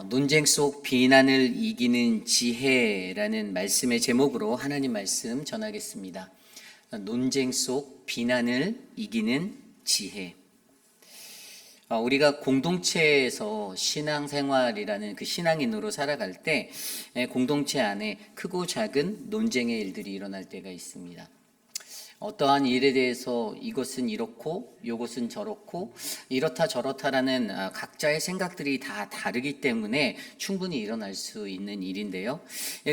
논쟁 속 비난을 이기는 지혜라는 말씀의 제목으로 하나님 말씀 전하겠습니다. 논쟁 속 비난을 이기는 지혜. 우리가 공동체에서 신앙생활이라는 그 신앙인으로 살아갈 때 공동체 안에 크고 작은 논쟁의 일들이 일어날 때가 있습니다. 어떠한 일에 대해서 이것은 이렇고 이것은 저렇고 이렇다 저렇다라는 각자의 생각들이 다 다르기 때문에 충분히 일어날 수 있는 일인데요.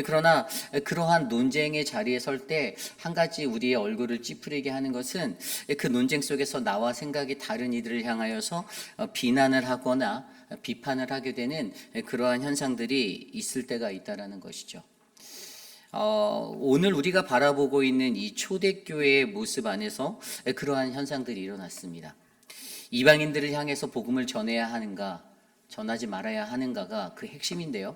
그러나 그러한 논쟁의 자리에 설 때 한 가지 우리의 얼굴을 찌푸리게 하는 것은 그 논쟁 속에서 나와 생각이 다른 이들을 향하여서 비난을 하거나 비판을 하게 되는 그러한 현상들이 있을 때가 있다라는 것이죠. 오늘 우리가 바라보고 있는 이 초대교회의 모습 안에서 그러한 현상들이 일어났습니다. 이방인들을 향해서 복음을 전해야 하는가, 전하지 말아야 하는가가 그 핵심인데요.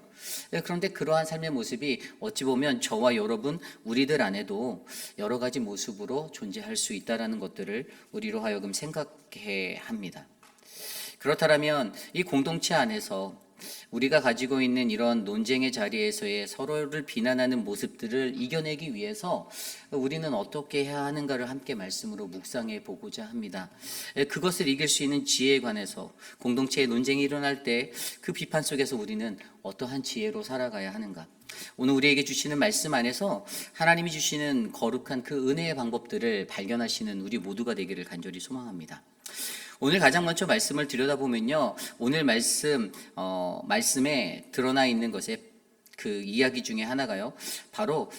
그런데 그러한 삶의 모습이 어찌 보면 저와 여러분, 우리들 안에도 여러 가지 모습으로 존재할 수 있다는 것들을 우리로 하여금 생각해 합니다. 그렇다면 이 공동체 안에서 우리가 가지고 있는 이런 논쟁의 자리에서의 서로를 비난하는 모습들을 이겨내기 위해서 우리는 어떻게 해야 하는가를 함께 말씀으로 묵상해 보고자 합니다. 그것을 이길 수 있는 지혜에 관해서 공동체의 논쟁이 일어날 때 그 비판 속에서 우리는 어떠한 지혜로 살아가야 하는가. 오늘 우리에게 주시는 말씀 안에서 하나님이 주시는 거룩한 그 은혜의 방법들을 발견하시는 우리 모두가 되기를 간절히 소망합니다. 오늘 가장 먼저 말씀을 들여다보면요, 오늘 말씀에 드러나 있는 것에 그 이야기 중에 하나가요, 바로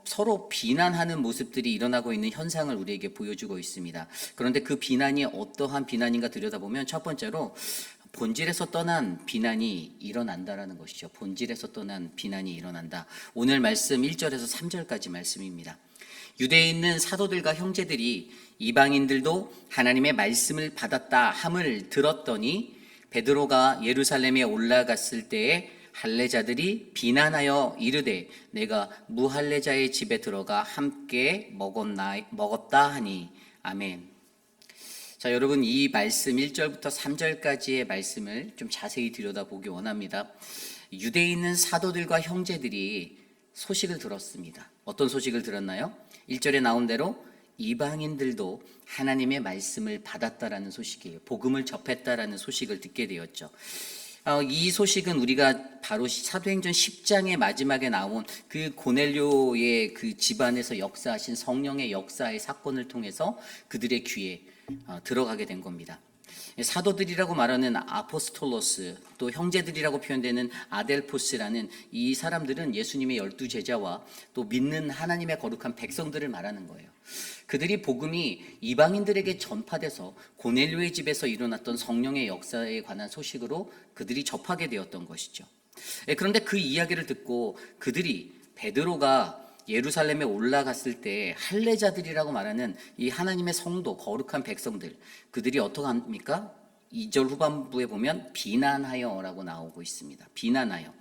서로 비난하는 모습들이 일어나고 있는 현상을 우리에게 보여주고 있습니다. 그런데 그 비난이 어떠한 비난인가 들여다보면 첫 번째로 본질에서 떠난 비난이 일어난다라는 것이죠. 본질에서 떠난 비난이 일어난다. 오늘 말씀 1절에서 3절까지 말씀입니다. 유대에 있는 사도들과 형제들이 이방인들도 하나님의 말씀을 받았다 함을 들었더니 베드로가 예루살렘에 올라갔을 때에 할례자들이 비난하여 이르되 내가 무할례자의 집에 들어가 함께 먹었다 하니. 아멘. 자, 여러분, 이 말씀 1절부터 3절까지의 말씀을 좀 자세히 들여다보기 원합니다. 유대에 있는 사도들과 형제들이 소식을 들었습니다. 어떤 소식을 들었나요? 1절에 나온 대로 이방인들도 하나님의 말씀을 받았다라는 소식이에요. 복음을 접했다라는 소식을 듣게 되었죠. 이 소식은 우리가 바로 사도행전 10장의 마지막에 나온 그 고넬료의 그 집안에서 역사하신 성령의 역사의 사건을 통해서 그들의 귀에 들어가게 된 겁니다. 사도들이라고 말하는 아포스톨로스, 또 형제들이라고 표현되는 아델포스라는 이 사람들은 예수님의 12제자와 또 믿는 하나님의 거룩한 백성들을 말하는 거예요. 그들이 복음이 이방인들에게 전파돼서 고넬료의 집에서 일어났던 성령의 역사에 관한 소식으로 그들이 접하게 되었던 것이죠. 그런데 그 이야기를 듣고 그들이 베드로가 예루살렘에 올라갔을 때 할례자들이라고 말하는 이 하나님의 성도, 거룩한 백성들, 그들이 어떻게 합니까? 2절 후반부에 보면 비난하여라고 나오고 있습니다. 비난하여.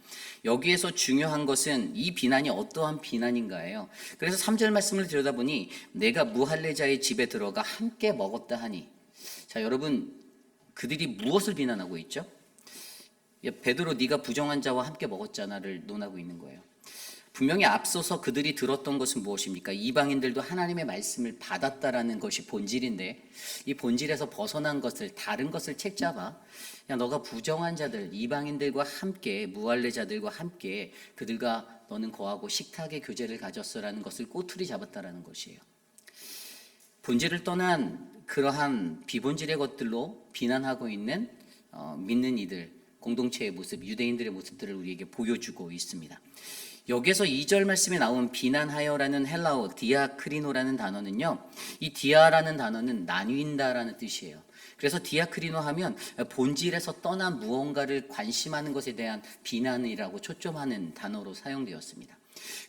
여기에서 중요한 것은 이 비난이 어떠한 비난인가예요. 그래서 3절 말씀을 들여다보니 내가 무할례자의 집에 들어가 함께 먹었다 하니. 자, 여러분, 그들이 무엇을 비난하고 있죠? 베드로, 네가 부정한 자와 함께 먹었잖아를 논하고 있는 거예요. 분명히 앞서서 그들이 들었던 것은 무엇입니까? 이방인들도 하나님의 말씀을 받았다라는 것이 본질인데, 이 본질에서 벗어난 것을, 다른 것을 책잡아 야, 너가 부정한 자들, 이방인들과 함께, 무할례자들과 함께 그들과 너는 거하고 식탁의 교제를 가졌어라는 것을 꼬투리 잡았다라는 것이에요. 본질을 떠난 그러한 비본질의 것들로 비난하고 있는 믿는 이들, 공동체의 모습, 유대인들의 모습들을 우리에게 보여주고 있습니다. 여기에서 2절 말씀에 나온 비난하여라는 헬라어 디아크리노라는 단어는요, 이 디아라는 단어는 나뉜다라는 뜻이에요. 그래서 디아크리노 하면 본질에서 떠난 무언가를 관심하는 것에 대한 비난이라고 초점하는 단어로 사용되었습니다.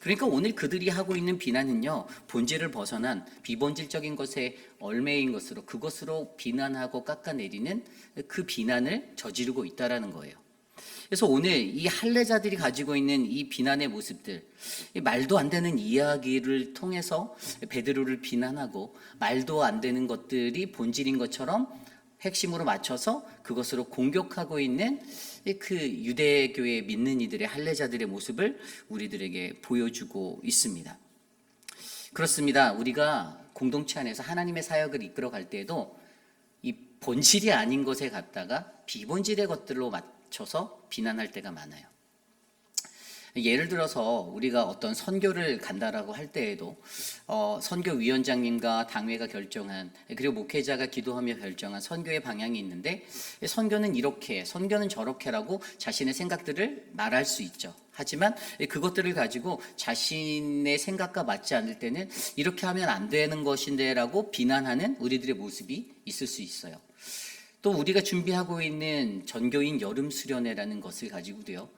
그러니까 오늘 그들이 하고 있는 비난은요, 본질을 벗어난 비본질적인 것에 얽매인 것으로, 그것으로 비난하고 깎아내리는 그 비난을 저지르고 있다라는 거예요. 그래서 오늘 이 할례자들이 가지고 있는 이 비난의 모습들, 말도 안 되는 이야기를 통해서 베드로를 비난하고 말도 안 되는 것들이 본질인 것처럼 핵심으로 맞춰서 그것으로 공격하고 있는 그 유대교회 믿는 이들의 할례자들의 모습을 우리들에게 보여주고 있습니다. 그렇습니다. 우리가 공동체 안에서 하나님의 사역을 이끌어갈 때에도 이 본질이 아닌 것에 갔다가 비본질의 것들로 맞춰서 비난할 때가 많아요. 예를 들어서 우리가 어떤 선교를 간다라고 할 때에도 선교위원장님과 당회가 결정한, 그리고 목회자가 기도하며 결정한 선교의 방향이 있는데, 선교는 이렇게, 선교는 저렇게라고 자신의 생각들을 말할 수 있죠. 하지만 그것들을 가지고 자신의 생각과 맞지 않을 때는 이렇게 하면 안 되는 것인데 라고 비난하는 우리들의 모습이 있을 수 있어요. 또 우리가 준비하고 있는 전교인 여름 수련회라는 것을 가지고도요,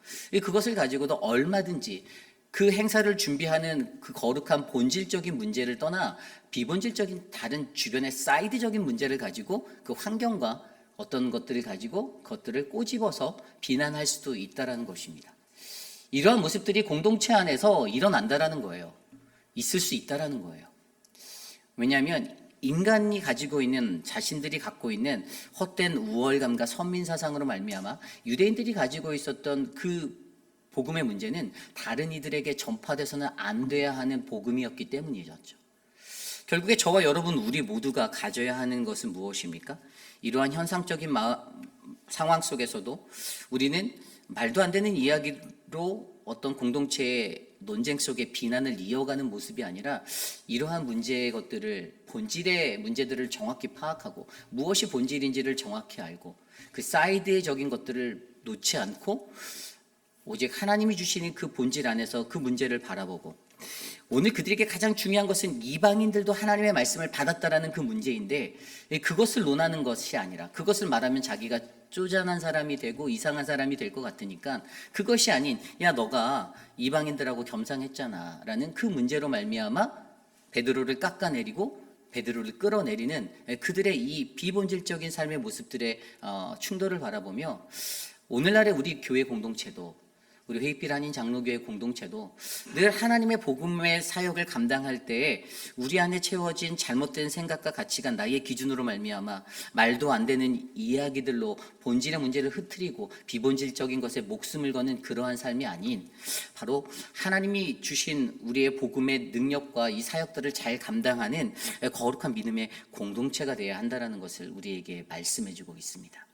그것을 가지고도 얼마든지 그 행사를 준비하는 그 거룩한 본질적인 문제를 떠나 비본질적인 다른 주변의 사이드적인 문제를 가지고 그 환경과 어떤 것들을 가지고 그것들을 꼬집어서 비난할 수도 있다라는 것입니다. 이러한 모습들이 공동체 안에서 일어난다라는 거예요. 있을 수 있다라는 거예요. 왜냐하면 인간이 가지고 있는, 자신들이 갖고 있는 헛된 우월감과 선민사상으로 말미암아 유대인들이 가지고 있었던 그 복음의 문제는 다른 이들에게 전파돼서는 안 돼야 하는 복음이었기 때문이었죠. 결국에 저와 여러분 우리 모두가 가져야 하는 것은 무엇입니까? 이러한 현상적인 상황 속에서도 우리는 말도 안 되는 이야기로 어떤 공동체의 논쟁 속에 비난을 이어가는 모습이 아니라 이러한 문제의 것들을, 본질의 문제들을 정확히 파악하고 무엇이 본질인지를 정확히 알고 그 사이드적인 것들을 놓지 않고 오직 하나님이 주시는 그 본질 안에서 그 문제를 바라보고, 오늘 그들에게 가장 중요한 것은 이방인들도 하나님의 말씀을 받았다라는 그 문제인데, 그것을 논하는 것이 아니라, 그것을 말하면 자기가 쪼잔한 사람이 되고 이상한 사람이 될 것 같으니까 그것이 아닌, 야 너가 이방인들하고 겸상했잖아 라는 그 문제로 말미암아 베드로를 깎아내리고 베드로를 끌어내리는 그들의 이 비본질적인 삶의 모습들의 충돌을 바라보며, 오늘날의 우리 교회 공동체도, 우리 회의필 한인 장로교회 공동체도 늘 하나님의 복음의 사역을 감당할 때에 우리 안에 채워진 잘못된 생각과 가치관, 나의 기준으로 말미암아 말도 안 되는 이야기들로 본질의 문제를 흐트리고 비본질적인 것에 목숨을 거는 그러한 삶이 아닌, 바로 하나님이 주신 우리의 복음의 능력과 이 사역들을 잘 감당하는 거룩한 믿음의 공동체가 되어야 한다는 것을 우리에게 말씀해주고 있습니다.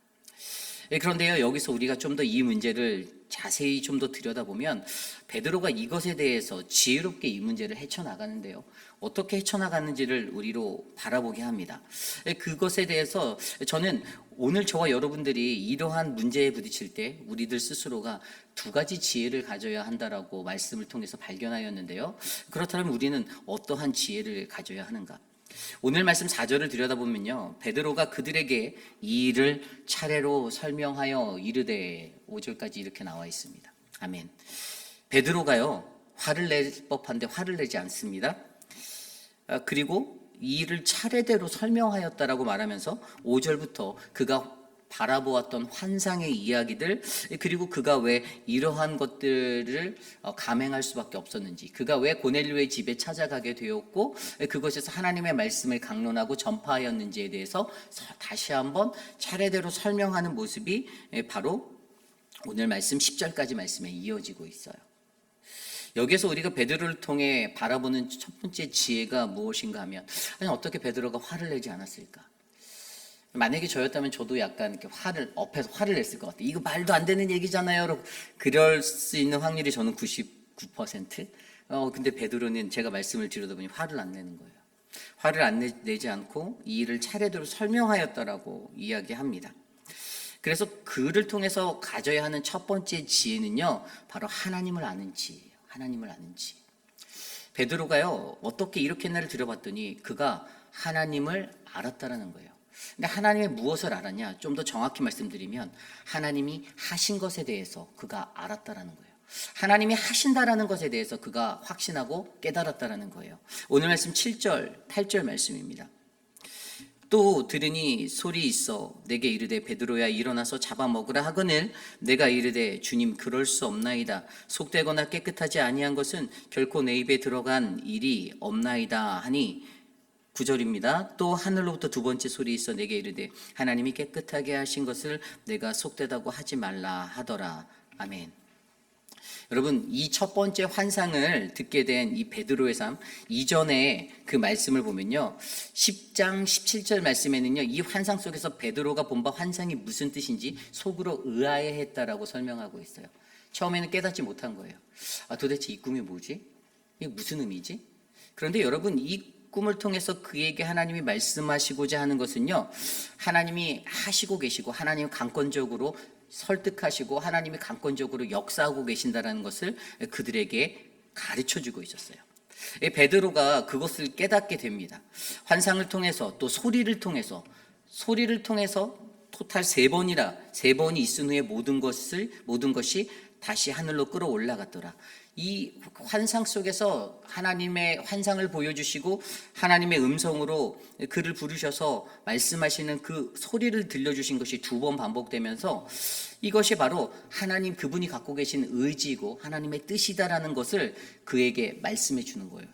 그런데요, 여기서 우리가 좀 더 이 문제를 자세히 좀 더 들여다보면 베드로가 이것에 대해서 지혜롭게 이 문제를 헤쳐나가는데요, 어떻게 헤쳐나가는지를 우리로 바라보게 합니다. 그것에 대해서 저는 오늘 저와 여러분들이 이러한 문제에 부딪힐 때 우리들 스스로가 두 가지 지혜를 가져야 한다라고 말씀을 통해서 발견하였는데요, 그렇다면 우리는 어떠한 지혜를 가져야 하는가? 오늘 말씀 4절을 들여다보면요, 베드로가 그들에게 이 일을 차례로 설명하여 이르되, 5절까지 이렇게 나와 있습니다. 아멘. 베드로가요, 화를 낼 법한데 화를 내지 않습니다. 그리고 이 일을 차례대로 설명하였다라고 말하면서 5절부터 그가 바라보았던 환상의 이야기들, 그리고 그가 왜 이러한 것들을 감행할 수밖에 없었는지, 그가 왜 고넬료의 집에 찾아가게 되었고 그것에서 하나님의 말씀을 강론하고 전파하였는지에 대해서 다시 한번 차례대로 설명하는 모습이 바로 오늘 말씀 10절까지 말씀에 이어지고 있어요. 여기에서 우리가 베드로를 통해 바라보는 첫 번째 지혜가 무엇인가 하면, 아니 어떻게 베드로가 화를 내지 않았을까? 만약에 저였다면 저도 약간 이렇게 업해서 화를 냈을 것 같아요. 이거 말도 안 되는 얘기잖아요. 그럴 수 있는 확률이 저는 99%. 근데 베드로는 제가 말씀을 들여다보니 화를 안 내는 거예요. 화를 안 내지 않고 이 일을 차례대로 설명하였다라고 이야기합니다. 그래서 그를 통해서 가져야 하는 첫 번째 지혜는요, 바로 하나님을 아는 지혜예요. 하나님을 아는 지혜. 베드로가요, 어떻게 이렇게 했나를 들여봤더니 그가 하나님을 알았다라는 거예요. 근데 하나님의 무엇을 알았냐? 좀 더 정확히 말씀드리면 하나님이 하신 것에 대해서 그가 알았다라는 거예요. 하나님이 하신다라는 것에 대해서 그가 확신하고 깨달았다라는 거예요. 오늘 말씀 7절, 8절 말씀입니다. 또 들으니 소리 있어 내게 이르되 베드로야 일어나서 잡아먹으라 하거늘 내가 이르되 주님 그럴 수 없나이다. 속되거나 깨끗하지 아니한 것은 결코 내 입에 들어간 일이 없나이다 하니, 9절입니다. 또 하늘로부터 두 번째 소리 있어 내게 이르되 하나님이 깨끗하게 하신 것을 내가 속되다고 하지 말라 하더라. 아멘. 여러분, 이 첫 번째 환상을 듣게 된 이 베드로의 삶, 이전에 그 말씀을 보면요, 10장 17절 말씀에는요, 이 환상 속에서 베드로가 본 바 환상이 무슨 뜻인지 속으로 의아해했다라고 설명하고 있어요. 처음에는 깨닫지 못한 거예요. 도대체 이 꿈이 뭐지? 이게 무슨 의미지? 그런데 여러분, 이 꿈을 통해서 그에게 하나님이 말씀하시고자 하는 것은요, 하나님이 하시고 계시고 하나님 강권적으로 설득하시고 하나님이 강권적으로 역사하고 계신다는 것을 그들에게 가르쳐주고 있었어요. 베드로가 그것을 깨닫게 됩니다. 환상을 통해서 또 소리를 통해서 토탈 세 번이 있은 후에 모든 것이 다시 하늘로 끌어올라갔더라. 이 환상 속에서 하나님의 환상을 보여주시고 하나님의 음성으로 그를 부르셔서 말씀하시는 그 소리를 들려주신 것이 두 번 반복되면서 이것이 바로 하나님 그분이 갖고 계신 의지이고 하나님의 뜻이다라는 것을 그에게 말씀해 주는 거예요.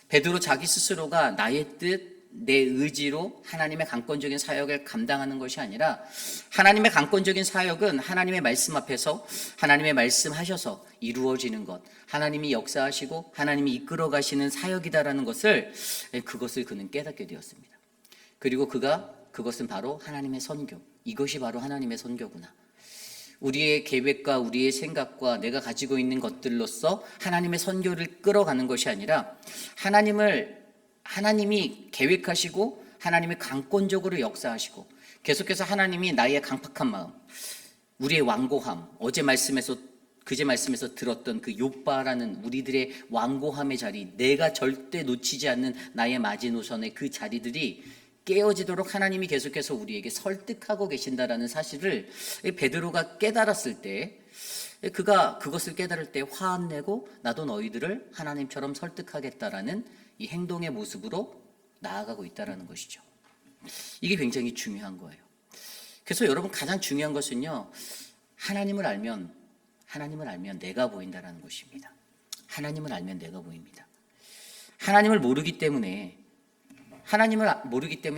베드로 자기 스스로가 나의 뜻, 내 의지로 하나님의 강권적인 사역을 감당하는 것이 아니라 하나님의 강권적인 사역은 하나님의 말씀 앞에서 하나님의 말씀하셔서 이루어지는 것, 하나님이 역사하시고 하나님이 이끌어 가시는 사역이다라는 것을 그는 깨닫게 되었습니다. 그리고 그것은 바로 하나님의 선교, 이것이 바로 하나님의 선교구나. 우리의 계획과 우리의 생각과 내가 가지고 있는 것들로서 하나님의 선교를 끌어가는 것이 아니라 하나님이 계획하시고 하나님이 강권적으로 역사하시고 계속해서 하나님이 나의 강팍한 마음, 우리의 완고함, 그제 말씀에서 들었던 그 욥바라는 우리들의 완고함의 자리, 내가 절대 놓치지 않는 나의 마지노선의 그 자리들이 깨어지도록 하나님이 계속해서 우리에게 설득하고 계신다라는 사실을 베드로가 깨달았을 때, 그가 그것을 깨달을 때 화내고 나도 너희들을 하나님처럼 설득하겠다라는 이 행동의 모습으로 나아가고 있다는 것이죠. 이게 굉장히 중요한 거예요. 그래서 여러분, 가장 중요한 것은요, 하나님을 알면 내가 보인다는 것입니다. 하나님을 알면 내가 보입니다. 하나님을 모르기 때문에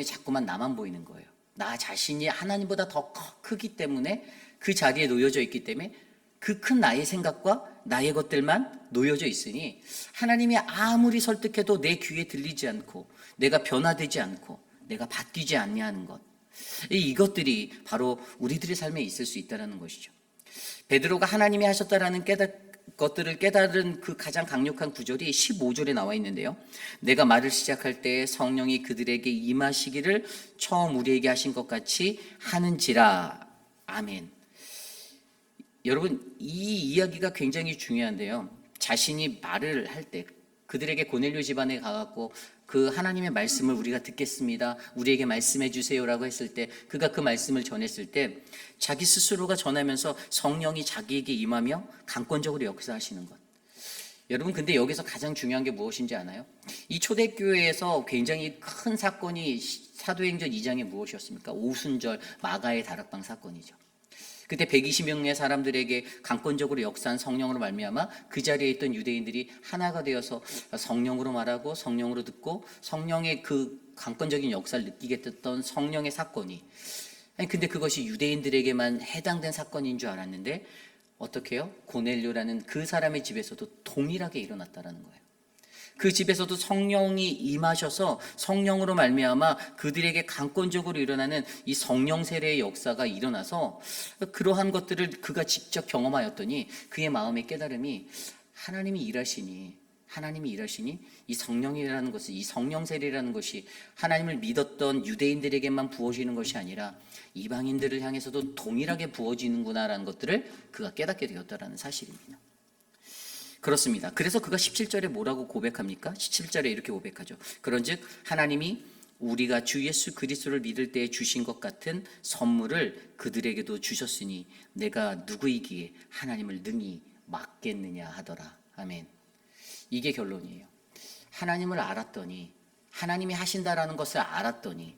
자꾸만 나만 보이는 거예요. 나 자신이 하나님보다 더 크기 때문에 그 자리에 놓여져 있기 때문에 그 큰 나의 생각과 나의 것들만 놓여져 있으니 하나님이 아무리 설득해도 내 귀에 들리지 않고 내가 변화되지 않고 내가 바뀌지 아니하는 것, 이것들이 바로 우리들의 삶에 있을 수 있다는 것이죠. 베드로가 하나님이 하셨다라는 것들을 깨달은 그 가장 강력한 구절이 15절에 나와 있는데요, 내가 말을 시작할 때 성령이 그들에게 임하시기를 처음 우리에게 하신 것 같이 하는지라. 아멘. 여러분, 이 이야기가 굉장히 중요한데요, 자신이 말을 할 때 그들에게 고넬료 집안에 가갖고 그 하나님의 말씀을 우리가 듣겠습니다, 우리에게 말씀해 주세요라고 했을 때, 그가 그 말씀을 전했을 때 자기 스스로가 전하면서 성령이 자기에게 임하며 강권적으로 역사하시는 것. 여러분, 근데 여기서 가장 중요한 게 무엇인지 아나요? 이 초대교회에서 굉장히 큰 사건이 사도행전 2장에 무엇이었습니까? 오순절 마가의 다락방 사건이죠. 그때 120명의 사람들에게 강권적으로 역사한 성령으로 말미암아 그 자리에 있던 유대인들이 하나가 되어서 성령으로 말하고 성령으로 듣고 성령의 그 강권적인 역사를 느끼게 됐던 성령의 사건이, 근데 그것이 유대인들에게만 해당된 사건인 줄 알았는데 어떻게요? 고넬료라는 그 사람의 집에서도 동일하게 일어났다는 거예요. 그 집에서도 성령이 임하셔서 성령으로 말미암아 그들에게 강권적으로 일어나는 이 성령 세례의 역사가 일어나서 그러한 것들을 그가 직접 경험하였더니 그의 마음의 깨달음이 하나님이 일하시니 이 성령이라는 것은, 이 성령 세례라는 것이 하나님을 믿었던 유대인들에게만 부어지는 것이 아니라 이방인들을 향해서도 동일하게 부어지는구나라는 것들을 그가 깨닫게 되었다는 사실입니다. 그렇습니다. 그래서 그가 17절에 뭐라고 고백합니까? 17절에 이렇게 고백하죠. 그런즉 하나님이 우리가 주 예수 그리스도를 믿을 때에 주신 것 같은 선물을 그들에게도 주셨으니 내가 누구이기에 하나님을 능히 막겠느냐 하더라. 아멘. 이게 결론이에요. 하나님을 알았더니, 하나님이 하신다라는 것을 알았더니,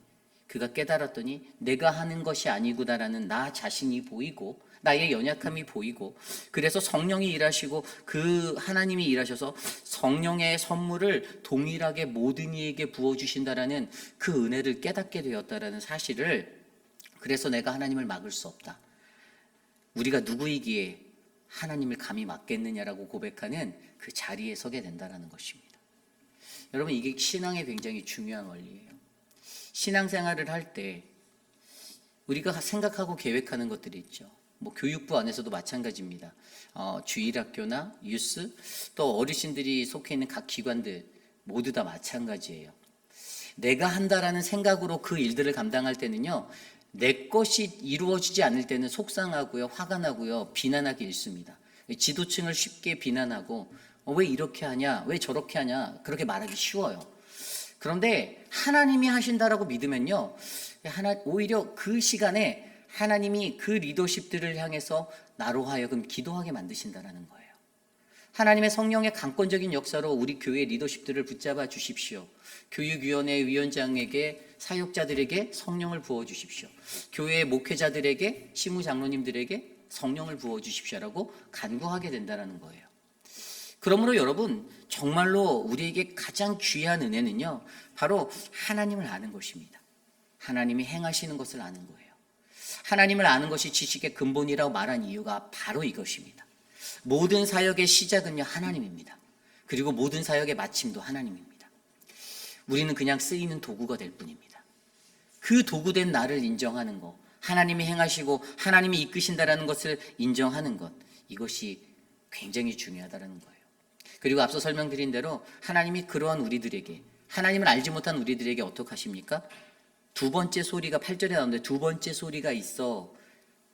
그가 깨달았더니 내가 하는 것이 아니구나라는 나 자신이 보이고 나의 연약함이 보이고, 그래서 성령이 일하시고 그 하나님이 일하셔서 성령의 선물을 동일하게 모든 이에게 부어주신다라는 그 은혜를 깨닫게 되었다라는 사실을, 그래서 내가 하나님을 막을 수 없다, 우리가 누구이기에 하나님을 감히 막겠느냐라고 고백하는 그 자리에 서게 된다는 것입니다. 여러분, 이게 신앙의 굉장히 중요한 원리예요. 신앙생활을 할 때 우리가 생각하고 계획하는 것들이 있죠. 뭐 교육부 안에서도 마찬가지입니다. 주일학교나 유스, 또 어르신들이 속해 있는 각 기관들 모두 다 마찬가지예요. 내가 한다라는 생각으로 그 일들을 감당할 때는요, 내 것이 이루어지지 않을 때는 속상하고요, 화가 나고요, 비난하기 일쑤입니다. 지도층을 쉽게 비난하고 왜 이렇게 하냐, 왜 저렇게 하냐, 그렇게 말하기 쉬워요. 그런데 하나님이 하신다라고 믿으면요, 오히려 그 시간에 하나님이 그 리더십들을 향해서 나로 하여금 기도하게 만드신다는 거예요. 하나님의 성령의 강권적인 역사로 우리 교회 리더십들을 붙잡아 주십시오. 교육위원회 위원장에게, 사역자들에게 성령을 부어 주십시오. 교회 목회자들에게, 시무장로님들에게 성령을 부어 주십시오라고 간구하게 된다는 거예요. 그러므로 여러분, 정말로 우리에게 가장 귀한 은혜는요, 바로 하나님을 아는 것입니다. 하나님이 행하시는 것을 아는 거예요. 하나님을 아는 것이 지식의 근본이라고 말한 이유가 바로 이것입니다. 모든 사역의 시작은요, 하나님입니다. 그리고 모든 사역의 마침도 하나님입니다. 우리는 그냥 쓰이는 도구가 될 뿐입니다. 그 도구된 나를 인정하는 것, 하나님이 행하시고 하나님이 이끄신다라는 것을 인정하는 것, 이것이 굉장히 중요하다는 거예요. 그리고 앞서 설명드린 대로 하나님이 그러한 우리들에게, 하나님을 알지 못한 우리들에게 어떻게 하십니까? 두 번째 소리가 8절에 나오는데, 두 번째 소리가 있어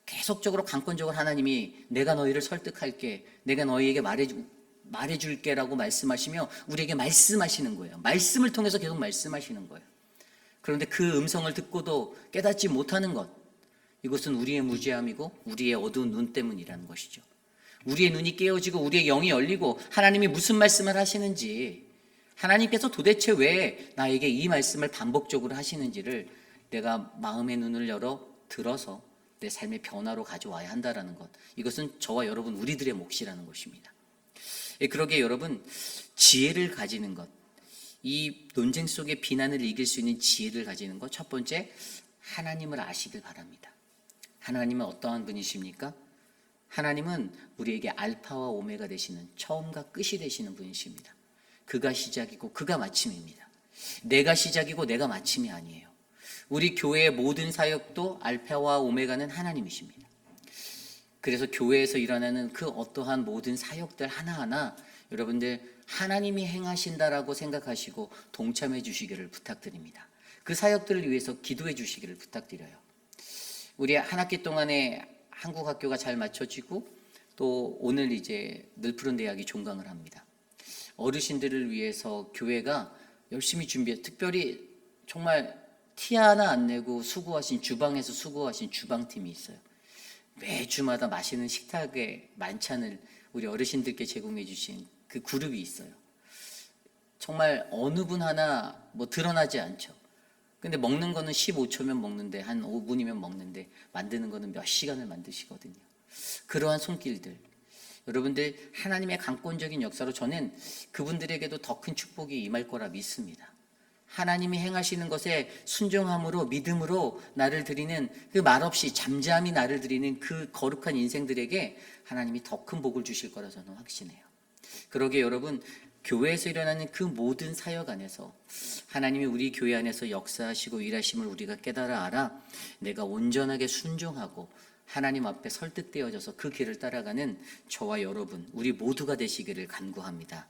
계속적으로 강권적으로 하나님이 내가 너희를 설득할게, 내가 너희에게 말해줄게라고 말씀하시며 우리에게 말씀하시는 거예요. 말씀을 통해서 계속 말씀하시는 거예요. 그런데 그 음성을 듣고도 깨닫지 못하는 것, 이것은 우리의 무지함이고 우리의 어두운 눈 때문이라는 것이죠. 우리의 눈이 깨어지고 우리의 영이 열리고 하나님이 무슨 말씀을 하시는지, 하나님께서 도대체 왜 나에게 이 말씀을 반복적으로 하시는지를 내가 마음의 눈을 열어 들어서 내 삶의 변화로 가져와야 한다는 것, 이것은 저와 여러분 우리들의 몫이라는 것입니다. 그러기에 여러분, 지혜를 가지는 것, 이 논쟁 속의 비난을 이길 수 있는 지혜를 가지는 것, 첫 번째, 하나님을 아시길 바랍니다. 하나님은 어떠한 분이십니까? 하나님은 우리에게 알파와 오메가 되시는, 처음과 끝이 되시는 분이십니다. 그가 시작이고 그가 마침입니다. 내가 시작이고 내가 마침이 아니에요. 우리 교회의 모든 사역도 알파와 오메가는 하나님이십니다. 그래서 교회에서 일어나는 그 어떠한 모든 사역들 하나하나 여러분들 하나님이 행하신다라고 생각하시고 동참해 주시기를 부탁드립니다. 그 사역들을 위해서 기도해 주시기를 부탁드려요. 우리 한 학기 동안에 한국 학교가 잘 맞춰지고 또 오늘 이제 늘푸른 대학이 종강을 합니다. 어르신들을 위해서 교회가 열심히 준비해, 특별히 정말 티 하나 안 내고 수고하신, 주방에서 수고하신 주방팀이 있어요. 매주마다 맛있는 식탁의 만찬을 우리 어르신들께 제공해 주신 그 그룹이 있어요. 정말 어느 분 하나 뭐 드러나지 않죠. 근데 먹는 거는 15초면 먹는데, 한 5분이면 먹는데, 만드는 거는 몇 시간을 만드시거든요. 그러한 손길들, 여러분들 하나님의 강권적인 역사로 저는 그분들에게도 더 큰 축복이 임할 거라 믿습니다. 하나님이 행하시는 것에 순종함으로, 믿음으로 나를 드리는, 그 말없이 잠잠히 나를 드리는 그 거룩한 인생들에게 하나님이 더 큰 복을 주실 거라 저는 확신해요. 그러기에 여러분, 교회에서 일어나는 그 모든 사역 안에서 하나님이 우리 교회 안에서 역사하시고 일하심을 우리가 깨달아 알아 내가 온전하게 순종하고 하나님 앞에 설득되어져서 그 길을 따라가는 저와 여러분, 우리 모두가 되시기를 간구합니다.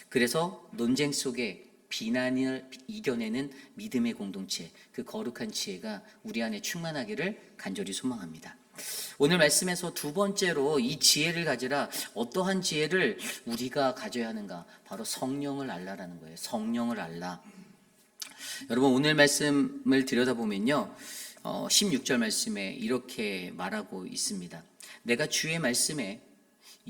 그래서 논쟁 속에 비난을 이겨내는 믿음의 공동체, 그 거룩한 지혜가 우리 안에 충만하기를 간절히 소망합니다. 오늘 말씀에서 두 번째로 이 지혜를 가지라, 어떠한 지혜를 우리가 가져야 하는가? 바로 성령을 알라라는 거예요. 성령을 알라. 여러분, 오늘 말씀을 들여다보면요, 16절 말씀에 이렇게 말하고 있습니다. 내가 주의 말씀에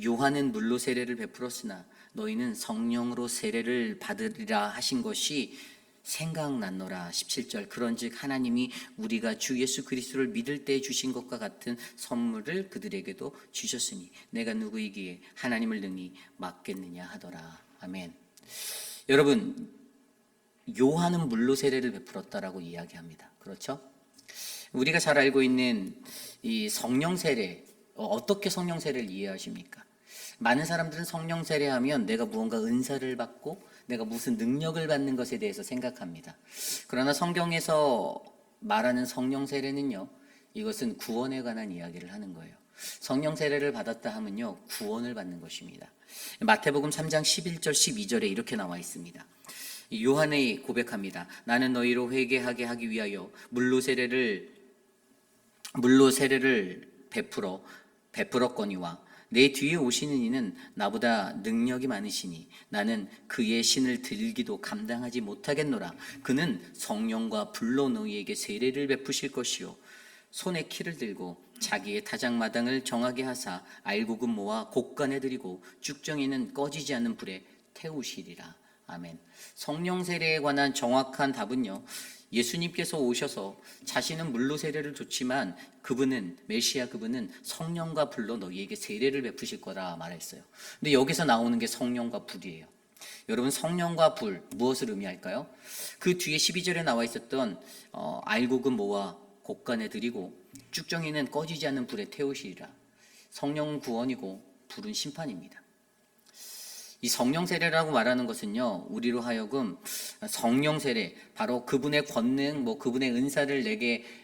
요한은 물로 세례를 베풀었으나 너희는 성령으로 세례를 받으리라 하신 것이 생각났노라. 17절. 그런즉 하나님이 우리가 주 예수 그리스도를 믿을 때 주신 것과 같은 선물을 그들에게도 주셨으니 내가 누구이기에 하나님을 능히 막겠느냐 하더라. 아멘. 여러분, 요한은 물로 세례를 베풀었다라고 이야기합니다. 그렇죠? 우리가 잘 알고 있는 이 성령 세례, 어떻게 성령 세례를 이해하십니까? 많은 사람들은 성령 세례하면 내가 무언가 은사를 받고 내가 무슨 능력을 받는 것에 대해서 생각합니다. 그러나 성경에서 말하는 성령 세례는요, 이것은 구원에 관한 이야기를 하는 거예요. 성령 세례를 받았다 하면요, 구원을 받는 것입니다. 마태복음 3장 11절 12절에 이렇게 나와 있습니다. 요한이 고백합니다. 나는 너희로 회개하게 하기 위하여 물로 세례를 베풀었거니와 내 뒤에 오시는 이는 나보다 능력이 많으시니 나는 그의 신을 들기도 감당하지 못하겠노라. 그는 성령과 불로 너희에게 세례를 베푸실 것이요 손에 키를 들고 자기의 타작마당을 정하게 하사 알곡은 모아 곡간에 들이고 쭉정이는 꺼지지 않는 불에 태우시리라. 아멘. 성령 세례에 관한 정확한 답은요, 예수님께서 오셔서 자신은 물로 세례를 줬지만 그분은 메시아, 그분은 성령과 불로 너희에게 세례를 베푸실 거라 말했어요. 근데 여기서 나오는 게 성령과 불이에요. 여러분, 성령과 불 무엇을 의미할까요? 그 뒤에 12절에 나와 있었던 알곡은 모아 곡간에 들이고 쭉정이는 꺼지지 않는 불에 태우시리라. 성령은 구원이고 불은 심판입니다. 이 성령 세례라고 말하는 것은요, 우리로 하여금 성령 세례, 바로 그분의 권능, 그분의 은사를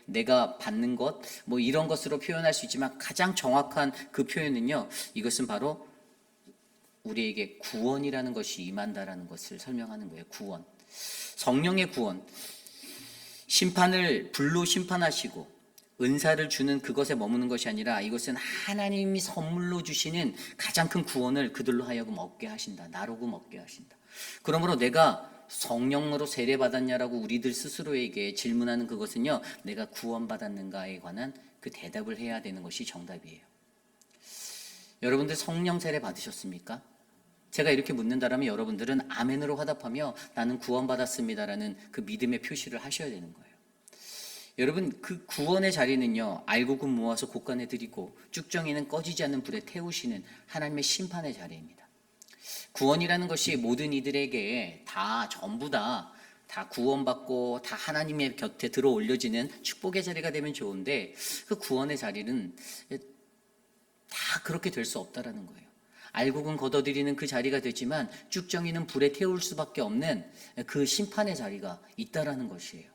내가 받는 것, 이런 것으로 표현할 수 있지만 가장 정확한 그 표현은요, 이것은 바로 우리에게 구원이라는 것이 임한다라는 것을 설명하는 거예요. 구원. 성령의 구원. 심판을 불로 심판하시고 은사를 주는 그것에 머무는 것이 아니라 이것은 하나님이 선물로 주시는 가장 큰 구원을 그들로 하여금 얻게 하신다. 나로금 얻게 하신다. 그러므로 내가 성령으로 세례받았냐라고 우리들 스스로에게 질문하는 그것은요, 내가 구원받았는가에 관한 그 대답을 해야 되는 것이 정답이에요. 여러분들 성령 세례 받으셨습니까? 제가 이렇게 묻는다면 여러분들은 아멘으로 화답하며 나는 구원받았습니다라는 그 믿음의 표시를 하셔야 되는 거예요. 여러분, 그 구원의 자리는요, 알곡은 모아서 곡간에 들이고 쭉정이는 꺼지지 않는 불에 태우시는 하나님의 심판의 자리입니다. 구원이라는 것이 모든 이들에게 전부 다 구원받고 다 하나님의 곁에 들어 올려지는 축복의 자리가 되면 좋은데 그 구원의 자리는 다 그렇게 될 수 없다라는 거예요. 알곡은 걷어들이는 그 자리가 되지만 쭉정이는 불에 태울 수밖에 없는 그 심판의 자리가 있다라는 것이에요.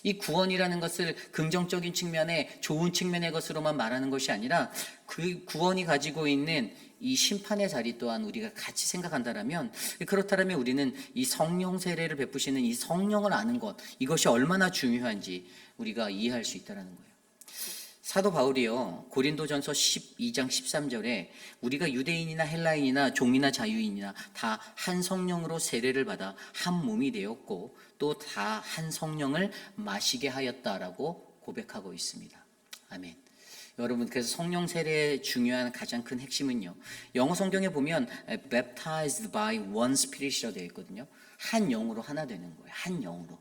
이 구원이라는 것을 긍정적인 측면에 좋은 측면의 것으로만 말하는 것이 아니라 그 구원이 가지고 있는 이 심판의 자리 또한 우리가 같이 생각한다면, 그렇다면 우리는 이 성령 세례를 베푸시는 이 성령을 아는 것, 이것이 얼마나 중요한지 우리가 이해할 수 있다는 거예요. 사도 바울이요, 고린도전서 12장 13절에 우리가 유대인이나 헬라인이나 종이나 자유인이나 다 한 성령으로 세례를 받아 한 몸이 되었고 또 다 한 성령을 마시게 하였다라고 고백하고 있습니다. 아멘. 여러분, 그래서 성령 세례의 중요한 가장 큰 핵심은요, 영어 성경에 보면 baptized by one spirit이라고 되어 있거든요. 한 영으로 하나 되는 거예요. 한 영으로.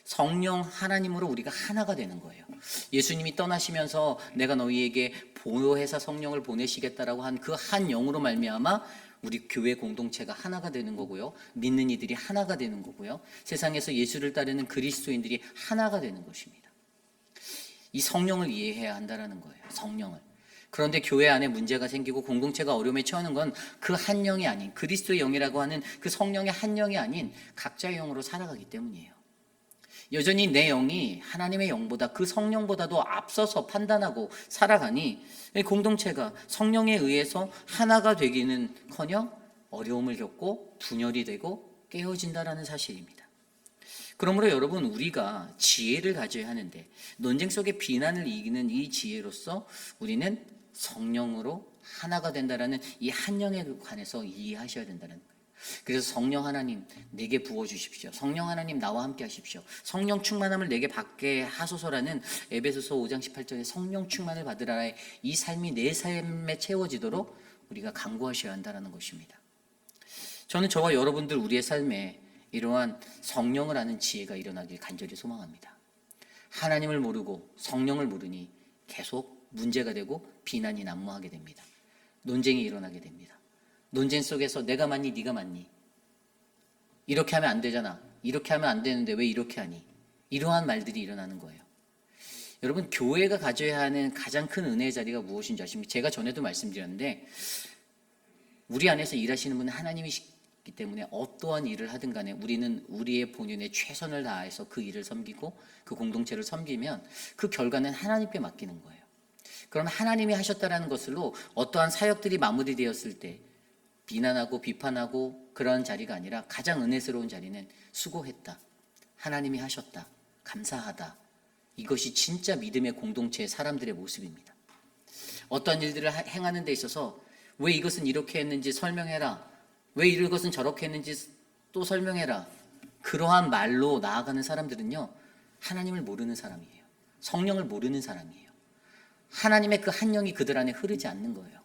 성령 하나님으로 우리가 하나가 되는 거예요. 예수님이 떠나시면서 내가 너희에게 보혜사 성령을 보내시겠다라고 한 그 한 영으로 말미암아 우리 교회 공동체가 하나가 되는 거고요. 믿는 이들이 하나가 되는 거고요. 세상에서 예수를 따르는 그리스도인들이 하나가 되는 것입니다. 이 성령을 이해해야 한다는 거예요. 성령을. 그런데 교회 안에 문제가 생기고 공동체가 어려움에 처하는 건 그 한 영이 아닌, 그리스도의 영이라고 하는 그 성령의 한 영이 아닌 각자의 영으로 살아가기 때문이에요. 여전히 내 영이 하나님의 영보다, 그 성령보다도 앞서서 판단하고 살아가니 공동체가 성령에 의해서 하나가 되기는커녕 어려움을 겪고 분열이 되고 깨어진다라는 사실입니다. 그러므로 여러분, 우리가 지혜를 가져야 하는데 논쟁 속의 비난을 이기는 이 지혜로서 우리는 성령으로 하나가 된다라는 이 한 영에 관해서 이해하셔야 된다는 거예요. 그래서 성령 하나님 내게 부어주십시오. 성령 하나님 나와 함께 하십시오. 성령 충만함을 내게 받게 하소서라는 에베소서 5장 18절에 성령 충만을 받으라의 이 삶이 내 삶에 채워지도록 우리가 간구하셔야 한다는 것입니다. 저는 저와 여러분들 우리의 삶에 이러한 성령을 아는 지혜가 일어나길 간절히 소망합니다. 하나님을 모르고 성령을 모르니 계속 문제가 되고 비난이 난무하게 됩니다. 논쟁이 일어나게 됩니다. 논쟁 속에서 내가 맞니 네가 맞니, 이렇게 하면 안 되잖아, 이렇게 하면 안 되는데 왜 이렇게 하니, 이러한 말들이 일어나는 거예요. 여러분, 교회가 가져야 하는 가장 큰 은혜의 자리가 무엇인지 아십니까? 제가 전에도 말씀드렸는데 우리 안에서 일하시는 분은 하나님이시기 때문에 어떠한 일을 하든 간에 우리는 우리의 본연의 최선을 다해서 그 일을 섬기고 그 공동체를 섬기면 그 결과는 하나님께 맡기는 거예요. 그럼 하나님이 하셨다라는 것으로 어떠한 사역들이 마무리되었을 때 비난하고 비판하고 그런 자리가 아니라 가장 은혜스러운 자리는 수고했다, 하나님이 하셨다, 감사하다. 이것이 진짜 믿음의 공동체의 사람들의 모습입니다. 어떠한 일들을 행하는 데 있어서 왜 이것은 이렇게 했는지 설명해라, 왜 이것은 저렇게 했는지 또 설명해라, 그러한 말로 나아가는 사람들은요, 하나님을 모르는 사람이에요. 성령을 모르는 사람이에요. 하나님의 그 한 영이 그들 안에 흐르지 않는 거예요.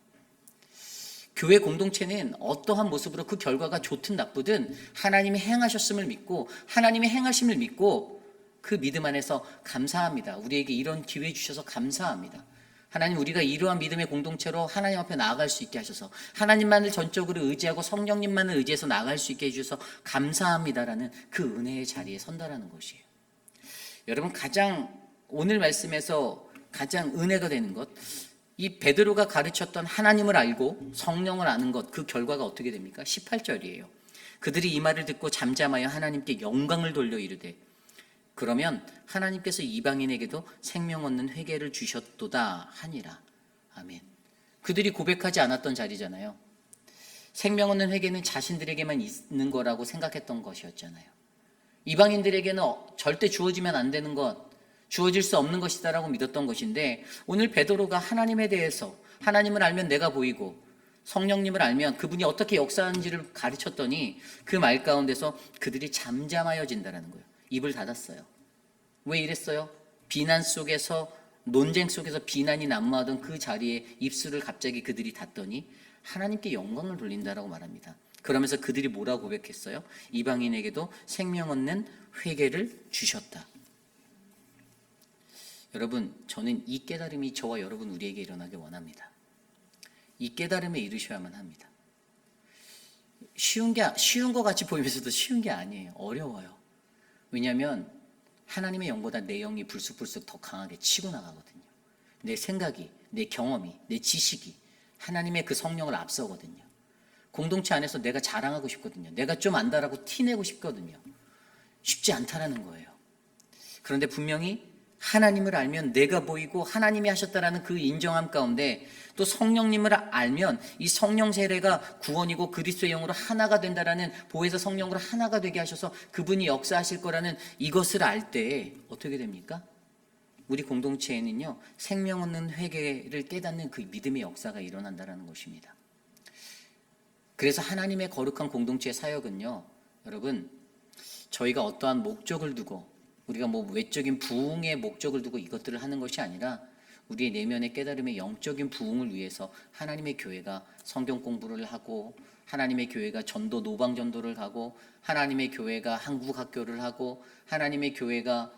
교회 공동체는 어떠한 모습으로 그 결과가 좋든 나쁘든 하나님이 행하셨음을 믿고 하나님의 행하심을 믿고 그 믿음 안에서 감사합니다. 우리에게 이런 기회 주셔서 감사합니다. 하나님, 우리가 이러한 믿음의 공동체로 하나님 앞에 나아갈 수 있게 하셔서 하나님만을 전적으로 의지하고 성령님만을 의지해서 나아갈 수 있게 해주셔서 감사합니다라는 그 은혜의 자리에 선다라는 것이에요. 여러분, 오늘 말씀에서 가장 은혜가 되는 것, 이 베드로가 가르쳤던 하나님을 알고 성령을 아는 것, 그 결과가 어떻게 됩니까? 18절이에요. 그들이 이 말을 듣고 잠잠하여 하나님께 영광을 돌려 이르되 그러면 하나님께서 이방인에게도 생명 얻는 회개를 주셨도다 하니라. 아멘. 그들이 고백하지 않았던 자리잖아요. 생명 얻는 회개는 자신들에게만 있는 거라고 생각했던 것이었잖아요. 이방인들에게는 절대 주어지면 안 되는 것, 주어질 수 없는 것이다라고 믿었던 것인데 오늘 베드로가 하나님에 대해서, 하나님을 알면 내가 보이고 성령님을 알면 그분이 어떻게 역사하는지를 가르쳤더니 그 말 가운데서 그들이 잠잠하여진다라는 거예요. 입을 닫았어요. 왜 이랬어요? 비난 속에서, 논쟁 속에서 비난이 난무하던 그 자리에 입술을 갑자기 그들이 닫더니 하나님께 영광을 돌린다라고 말합니다. 그러면서 그들이 뭐라고 고백했어요? 이방인에게도 생명 얻는 회개를 주셨다. 여러분, 저는 이 깨달음이 저와 여러분 우리에게 일어나길 원합니다. 이 깨달음에 이르셔야만 합니다. 쉬운 것 같이 보이면서도 쉬운 게 아니에요. 어려워요. 왜냐하면 하나님의 영보다 내 영이 불쑥불쑥 더 강하게 치고 나가거든요. 내 생각이, 내 경험이, 내 지식이 하나님의 그 성령을 앞서거든요. 공동체 안에서 내가 자랑하고 싶거든요. 내가 좀 안다라고 티내고 싶거든요. 쉽지 않다라는 거예요. 그런데 분명히 하나님을 알면 내가 보이고 하나님이 하셨다라는 그 인정함 가운데 또 성령님을 알면 이 성령 세례가 구원이고 그리스도의 영으로 하나가 된다라는, 보혜사 성령으로 하나가 되게 하셔서 그분이 역사하실 거라는 이것을 알 때 어떻게 됩니까? 우리 공동체에는요, 생명 얻는 회개를 깨닫는 그 믿음의 역사가 일어난다라는 것입니다. 그래서 하나님의 거룩한 공동체의 사역은요, 여러분, 저희가 어떠한 목적을 두고 우리가 외적인 부흥의 목적을 두고 이것들을 하는 것이 아니라 우리의 내면의 깨달음의 영적인 부흥을 위해서 하나님의 교회가 성경 공부를 하고, 하나님의 교회가 전도 노방 전도를 가고, 하나님의 교회가 한국 학교를 하고, 하나님의 교회가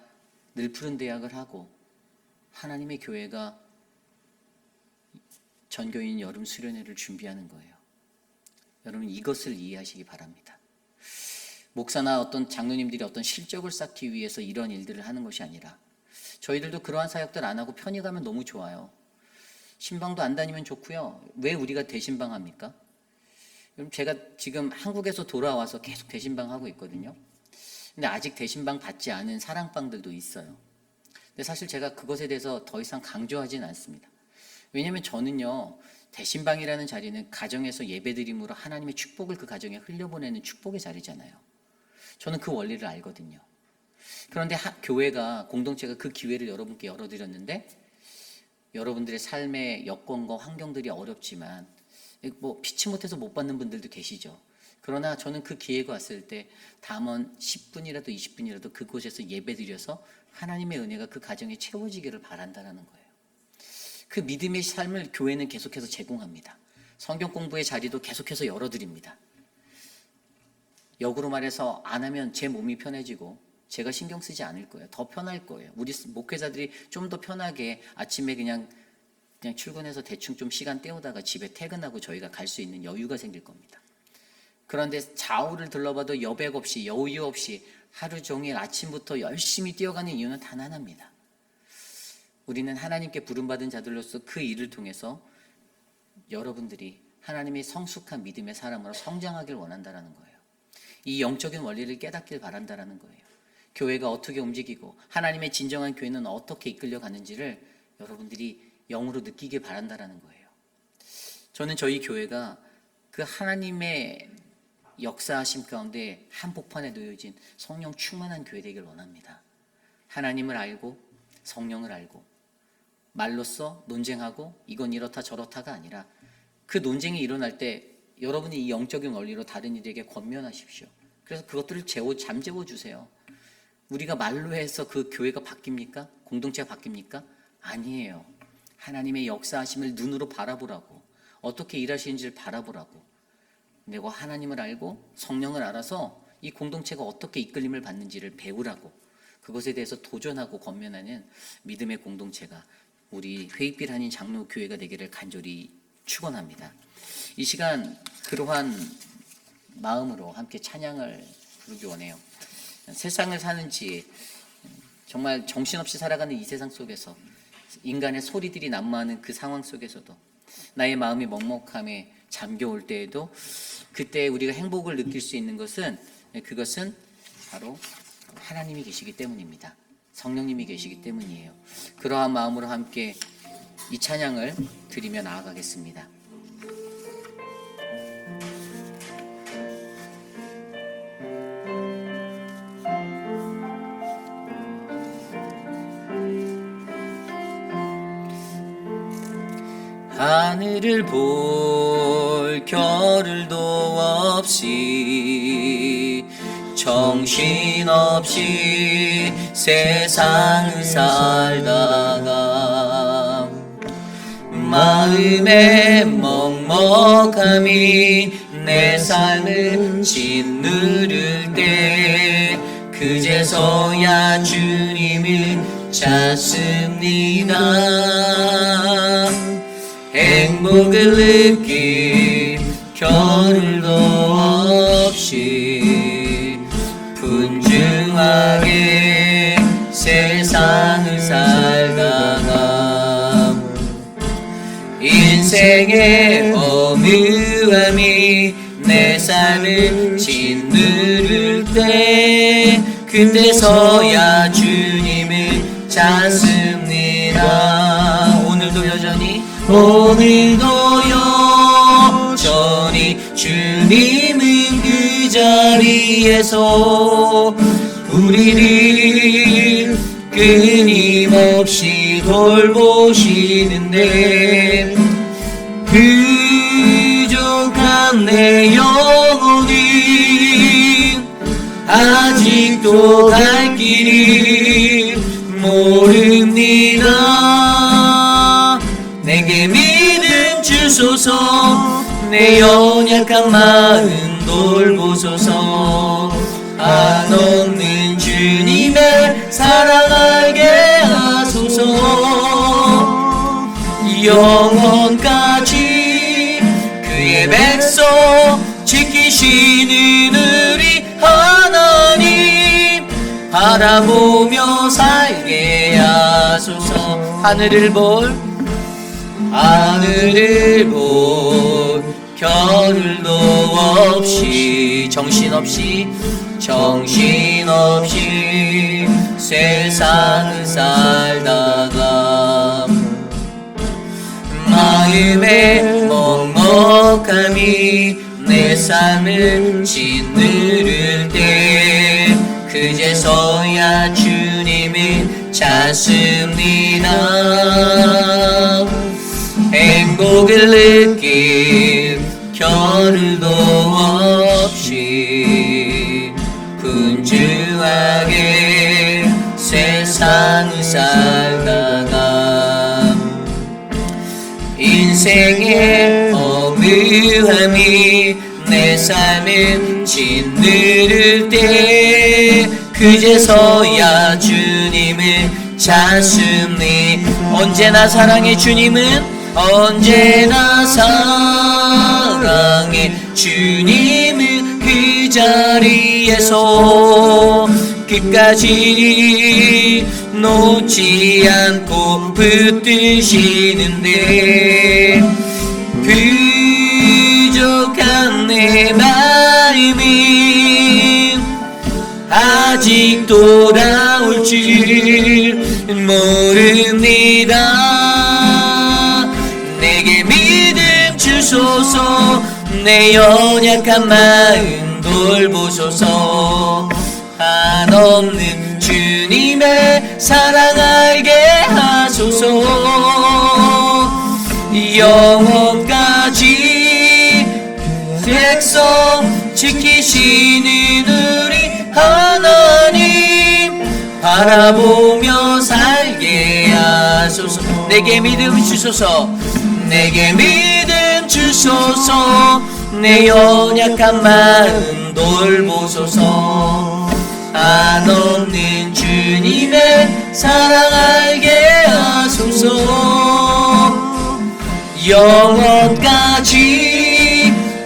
늘 푸른 대학을 하고, 하나님의 교회가 전교인 여름 수련회를 준비하는 거예요. 여러분, 이것을 이해하시기 바랍니다. 목사나 어떤 장로님들이 어떤 실적을 쌓기 위해서 이런 일들을 하는 것이 아니라, 저희들도 그러한 사역들 안 하고 편히 가면 너무 좋아요. 신방도 안 다니면 좋고요. 왜 우리가 대신방 합니까? 여러분, 제가 지금 한국에서 돌아와서 계속 대신방 하고 있거든요. 근데 아직 대신방 받지 않은 사랑방들도 있어요. 근데 사실 제가 그것에 대해서 더 이상 강조하지는 않습니다. 왜냐하면 저는요, 대신방이라는 자리는 가정에서 예배드림으로 하나님의 축복을 그 가정에 흘려보내는 축복의 자리잖아요. 저는 그 원리를 알거든요. 그런데 교회가, 공동체가 그 기회를 여러분께 열어드렸는데 여러분들의 삶의 여건과 환경들이 어렵지만 피치 못해서 못 받는 분들도 계시죠. 그러나 저는 그 기회가 왔을 때 담원 10분이라도 20분이라도 그곳에서 예배드려서 하나님의 은혜가 그 가정에 채워지기를 바란다는 거예요. 그 믿음의 삶을 교회는 계속해서 제공합니다. 성경 공부의 자리도 계속해서 열어드립니다. 역으로 말해서 안 하면 제 몸이 편해지고 제가 신경 쓰지 않을 거예요. 더 편할 거예요. 우리 목회자들이 좀 더 편하게 아침에 그냥 출근해서 대충 좀 시간 때우다가 집에 퇴근하고 저희가 갈 수 있는 여유가 생길 겁니다. 그런데 좌우를 둘러봐도 여백 없이 여유 없이 하루 종일 아침부터 열심히 뛰어가는 이유는 단 하나입니다. 우리는 하나님께 부름받은 자들로서 그 일을 통해서 여러분들이 하나님의 성숙한 믿음의 사람으로 성장하길 원한다는 거예요. 이 영적인 원리를 깨닫길 바란다는 거예요. 교회가 어떻게 움직이고 하나님의 진정한 교회는 어떻게 이끌려가는지를 여러분들이 영으로 느끼길 바란다는 거예요. 저는 저희 교회가 그 하나님의 역사하심 가운데 한복판에 놓여진 성령 충만한 교회 되길 원합니다. 하나님을 알고 성령을 알고 말로써 논쟁하고 이건 이렇다 저렇다가 아니라 그 논쟁이 일어날 때 여러분이 이 영적인 원리로 다른 이들에게 권면하십시오. 그래서 그것들을 잠재워 주세요. 우리가 말로 해서 그 교회가 바뀝니까? 공동체가 바뀝니까? 아니에요. 하나님의 역사하심을 눈으로 바라보라고, 어떻게 일하시는지를 바라보라고, 내가 하나님을 알고 성령을 알아서 이 공동체가 어떻게 이끌림을 받는지를 배우라고, 그것에 대해서 도전하고 권면하는 믿음의 공동체가 우리 회익빌 한인 장로교회가 되기를 간절히 축원합니다. 이 시간 그러한 마음으로 함께 찬양을 부르기 원해요. 세상을 사는지 정말 정신없이 살아가는 이 세상 속에서 인간의 소리들이 난무하는 그 상황 속에서도 나의 마음이 먹먹함에 잠겨올 때에도 그때 우리가 행복을 느낄 수 있는 것은 그것은 바로 하나님이 계시기 때문입니다. 성령님이 계시기 때문이에요. 그러한 마음으로 함께 이 찬양을 드리며 나아가겠습니다. 하늘을 볼 겨를도 없이 정신없이 세상을 살다가 마음에 먹먹함이 내 삶을 짓누를 때 그제서야 주님을 찾습니다. 행복을 느낄 겨를도 없이 분주하게 세상을 살다가 인생의 어느함이 내 삶을 짓누를 때 그때서야 주님을 찾습니다. 오늘도 여전히 주님은 그 자리에서 우리를 끊임없이 돌보시는데 부족한 내 영혼이 아직도 갈 길이 모릅니다. 내게 믿음 주소서 내 연약한 마음 돌보소서 한없는 주님의 사랑 알게 하소서 영원까지 그의 백성 지키시는 우리 하나님 바라보며 살게 하소서 하늘을 볼 겨를도 없이 정신없이 세상을 살다가 마음에 먹먹함이 내 삶을 짓누를 때 그제서야 주님을 찾습니다. 행복을 느낄 겨를도 없이 분주하게 세상을 살다가 인생의 어무함이 내 삶을 짓누를 때 그제서야 주님을 찾습니. 언제나 사랑해 주님은 언제나 사랑해 주님은 그 자리에서 끝까지 놓지 않고 붙드시는데 부족한 내 마음이 아직 돌아올 줄 모릅니다. 내게 믿음 주소서. 내 연약한 마음 돌보소서. 한없는 주님의 사랑 알게 하소서. 영원까지 백성 지키시는 우리 하나님 바라보며 살게 하소서. 내게 믿음 주소서. 내게 믿음 주소서. 내 연약한 마음 돌보소서. 한없는 주님의 사랑 알게 하소서. 영원까지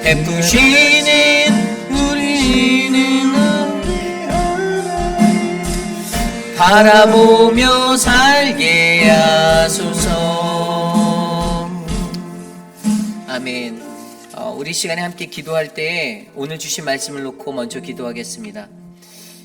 베푸시는 우리는 바라보며 살게 하소서. 아멘. 우리 시간에 함께 기도할 때 오늘 주신 말씀을 놓고 먼저 기도하겠습니다.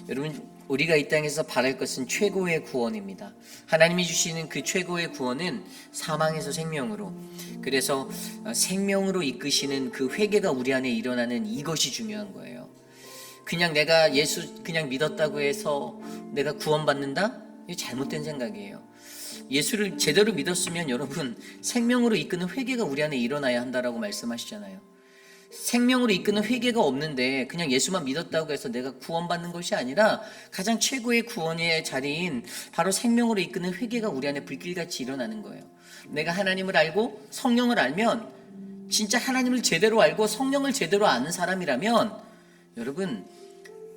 여러분, 우리가 이 땅에서 바랄 것은 최고의 구원입니다. 하나님이 주시는 그 최고의 구원은 사망에서 생명으로, 그래서 생명으로 이끄시는 그 회개가 우리 안에 일어나는 이것이 중요한 거예요. 그냥 내가 예수 그냥 믿었다고 해서 내가 구원받는다? 이거 잘못된 생각이에요. 예수를 제대로 믿었으면 여러분 생명으로 이끄는 회개가 우리 안에 일어나야 한다라고 말씀하시잖아요. 생명으로 이끄는 회개가 없는데 그냥 예수만 믿었다고 해서 내가 구원받는 것이 아니라 가장 최고의 구원의 자리인 바로 생명으로 이끄는 회개가 우리 안에 불길같이 일어나는 거예요. 내가 하나님을 알고 성령을 알면, 진짜 하나님을 제대로 알고 성령을 제대로 아는 사람이라면 여러분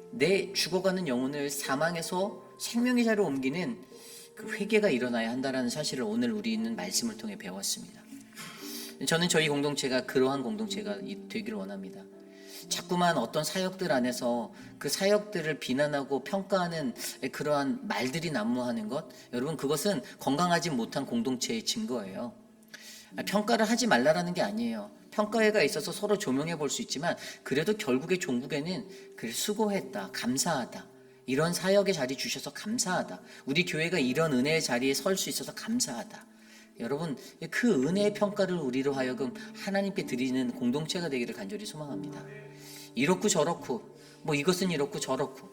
내 죽어가는 영혼을 사망에서 생명의 자리로 옮기는 그 회개가 일어나야 한다는 사실을 오늘 우리는 말씀을 통해 배웠습니다. 저는 저희 공동체가 그러한 공동체가 되기를 원합니다. 자꾸만 어떤 사역들 안에서 그 사역들을 비난하고 평가하는 그러한 말들이 난무하는 것, 여러분 그것은 건강하지 못한 공동체의 증거예요. 평가를 하지 말라라는 게 아니에요. 평가회가 있어서 서로 조명해 볼 수 있지만 그래도 결국에 종국에는 그래 수고했다, 감사하다, 이런 사역의 자리 주셔서 감사하다, 우리 교회가 이런 은혜의 자리에 설 수 있어서 감사하다. 여러분 그 은혜의 평가를 우리로 하여금 하나님께 드리는 공동체가 되기를 간절히 소망합니다. 이렇고 저렇고 뭐 이것은 이렇고 저렇고,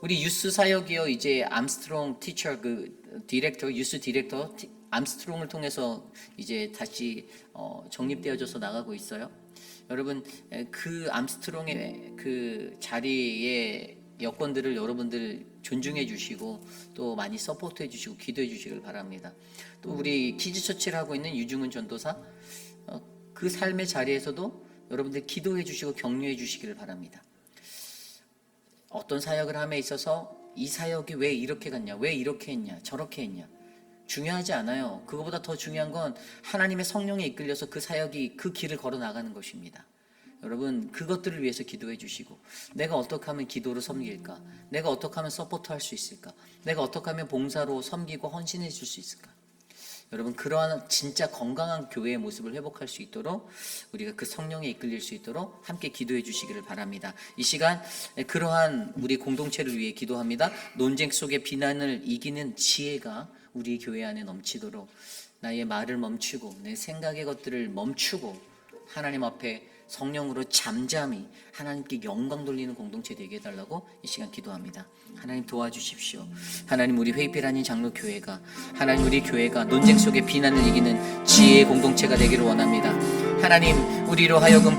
우리 유스 사역이요, 이제 암스트롱 티처 그 디렉터, 유스 디렉터 암스트롱을 통해서 이제 다시 정립되어져서 나가고 있어요. 여러분 그 암스트롱의 그 자리에 여건들을 여러분들 존중해 주시고 또 많이 서포트해 주시고 기도해 주시길 바랍니다. 또 우리 키즈처치를 하고 있는 유중은 전도사, 그 삶의 자리에서도 여러분들 기도해 주시고 격려해 주시기를 바랍니다. 어떤 사역을 함에 있어서 이 사역이 왜 이렇게 갔냐, 왜 이렇게 했냐, 저렇게 했냐, 중요하지 않아요. 그거보다 더 중요한 건 하나님의 성령에 이끌려서 그 사역이 그 길을 걸어 나가는 것입니다. 여러분 그것들을 위해서 기도해 주시고, 내가 어떻게 하면 기도로 섬길까, 내가 어떻게 하면 서포트할 수 있을까, 내가 어떻게 하면 봉사로 섬기고 헌신해 줄 수 있을까. 여러분 그러한 진짜 건강한 교회의 모습을 회복할 수 있도록, 우리가 그 성령에 이끌릴 수 있도록 함께 기도해 주시기를 바랍니다. 이 시간 그러한 우리 공동체를 위해 기도합니다. 논쟁 속의 비난을 이기는 지혜가 우리 교회 안에 넘치도록, 나의 말을 멈추고 내 생각의 것들을 멈추고 하나님 앞에 성령으로 잠잠히 하나님께 영광 돌리는 공동체 되게 해달라고 이 시간 기도합니다. 하나님 도와주십시오. 하나님 우리 회의필 장로교회가, 하나님 우리 교회가 논쟁 속의 비난을 이기는 지혜의 공동체가 되기를 원합니다. 하나님 우리로 하여금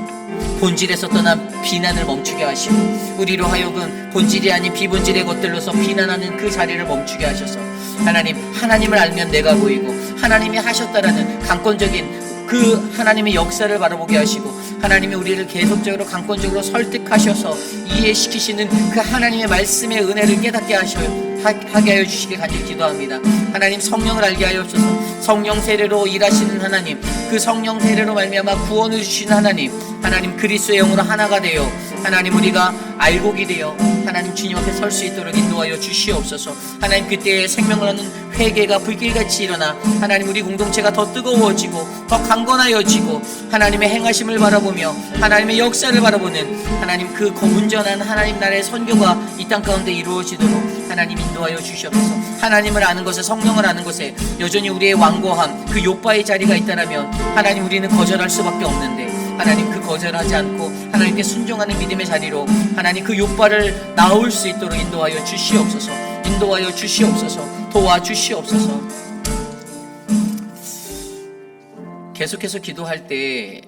본질에서 떠난 비난을 멈추게 하시고, 우리로 하여금 본질이 아닌 비본질의 것들로서 비난하는 그 자리를 멈추게 하셔서, 하나님 하나님을 알면 내가 보이고 하나님이 하셨다라는 강권적인 그 하나님의 역사를 바라보게 하시고 하나님이 우리를 계속적으로 강권적으로 설득하셔서 이해시키시는 그 하나님의 말씀의 은혜를 깨닫게 하게 하여 주시길 간절히 기도합니다. 하나님 성령을 알게 하여 주셔서 성령 세례로 일하시는 하나님, 그 성령 세례로 말미암아 구원을 주시는 하나님 그리스도의 영으로 하나가 되어 하나님 우리가 알곡이 되어 하나님 주님 앞에 설 수 있도록 인도하여 주시옵소서. 하나님 그때에 생명을 얻는 회개가 불길같이 일어나 하나님 우리 공동체가 더 뜨거워지고 더 강건하여지고 하나님의 행하심을 바라보며 하나님의 역사를 바라보는 하나님 그 온전한 하나님 나라의 선교가 이 땅 가운데 이루어지도록 하나님 인도하여 주시옵소서. 하나님을 아는 것에, 성령을 아는 것에 여전히 우리의 완고함, 그 욥바의 자리가 있다라면 하나님 우리는 거절할 수밖에 없는데 하나님 그 거절하지 않고 하나님께 순종하는 믿음의 자리로 하나님 그 욥바를 나올 수 있도록 인도하여 주시옵소서. 인도하여 주시옵소서. 도와주시옵소서. 계속해서 기도할 때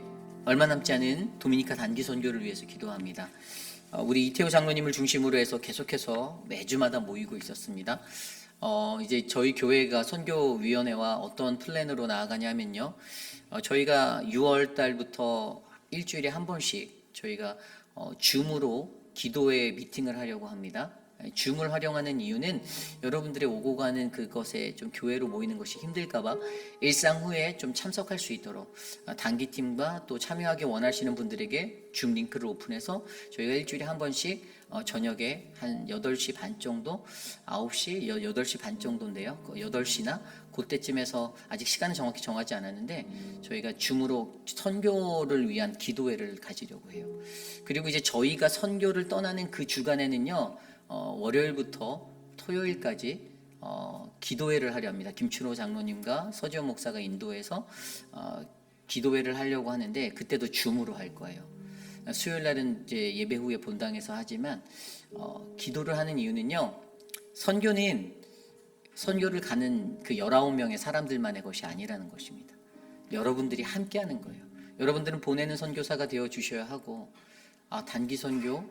얼마 남지 않은 도미니카 단기 선교를 위해서 기도합니다. 우리 이태호 장로님을 중심으로 해서 계속해서 매주마다 모이고 있었습니다. 이제 저희 교회가 선교위원회와 어떤 플랜으로 나아가냐면요. 저희가 6월 달부터 일주일에 한 번씩 저희가 줌으로 기도회 미팅을 하려고 합니다. 줌을 활용하는 이유는 여러분들의 오고 가는 그것에 좀 교회로 모이는 것이 힘들까봐 일상 후에 좀 참석할 수 있도록 단기팀과 또 참여하기 원하시는 분들에게 줌 링크를 오픈해서 저희가 일주일에 한 번씩 저녁에 한 8시 반 정도, 9시, 8시 반 정도인데요. 8시나 그때쯤에서 아직 시간은 정확히 정하지 않았는데 저희가 줌으로 선교를 위한 기도회를 가지려고 해요. 그리고 이제 저희가 선교를 떠나는 그 주간에는요. 월요일부터 토요일까지 기도회를 하려 합니다. 김춘호 장로님과 서지원 목사가 인도해서 기도회를 하려고 하는데 그때도 줌으로 할 거예요. 수요일 날은 이제 예배 후에 본당에서 하지만 기도를 하는 이유는요. 선교를 가는 그 19명의 사람들만의 것이 아니라는 것입니다. 여러분들이 함께 하는 거예요. 여러분들은 보내는 선교사가 되어 주셔야 하고 단기 선교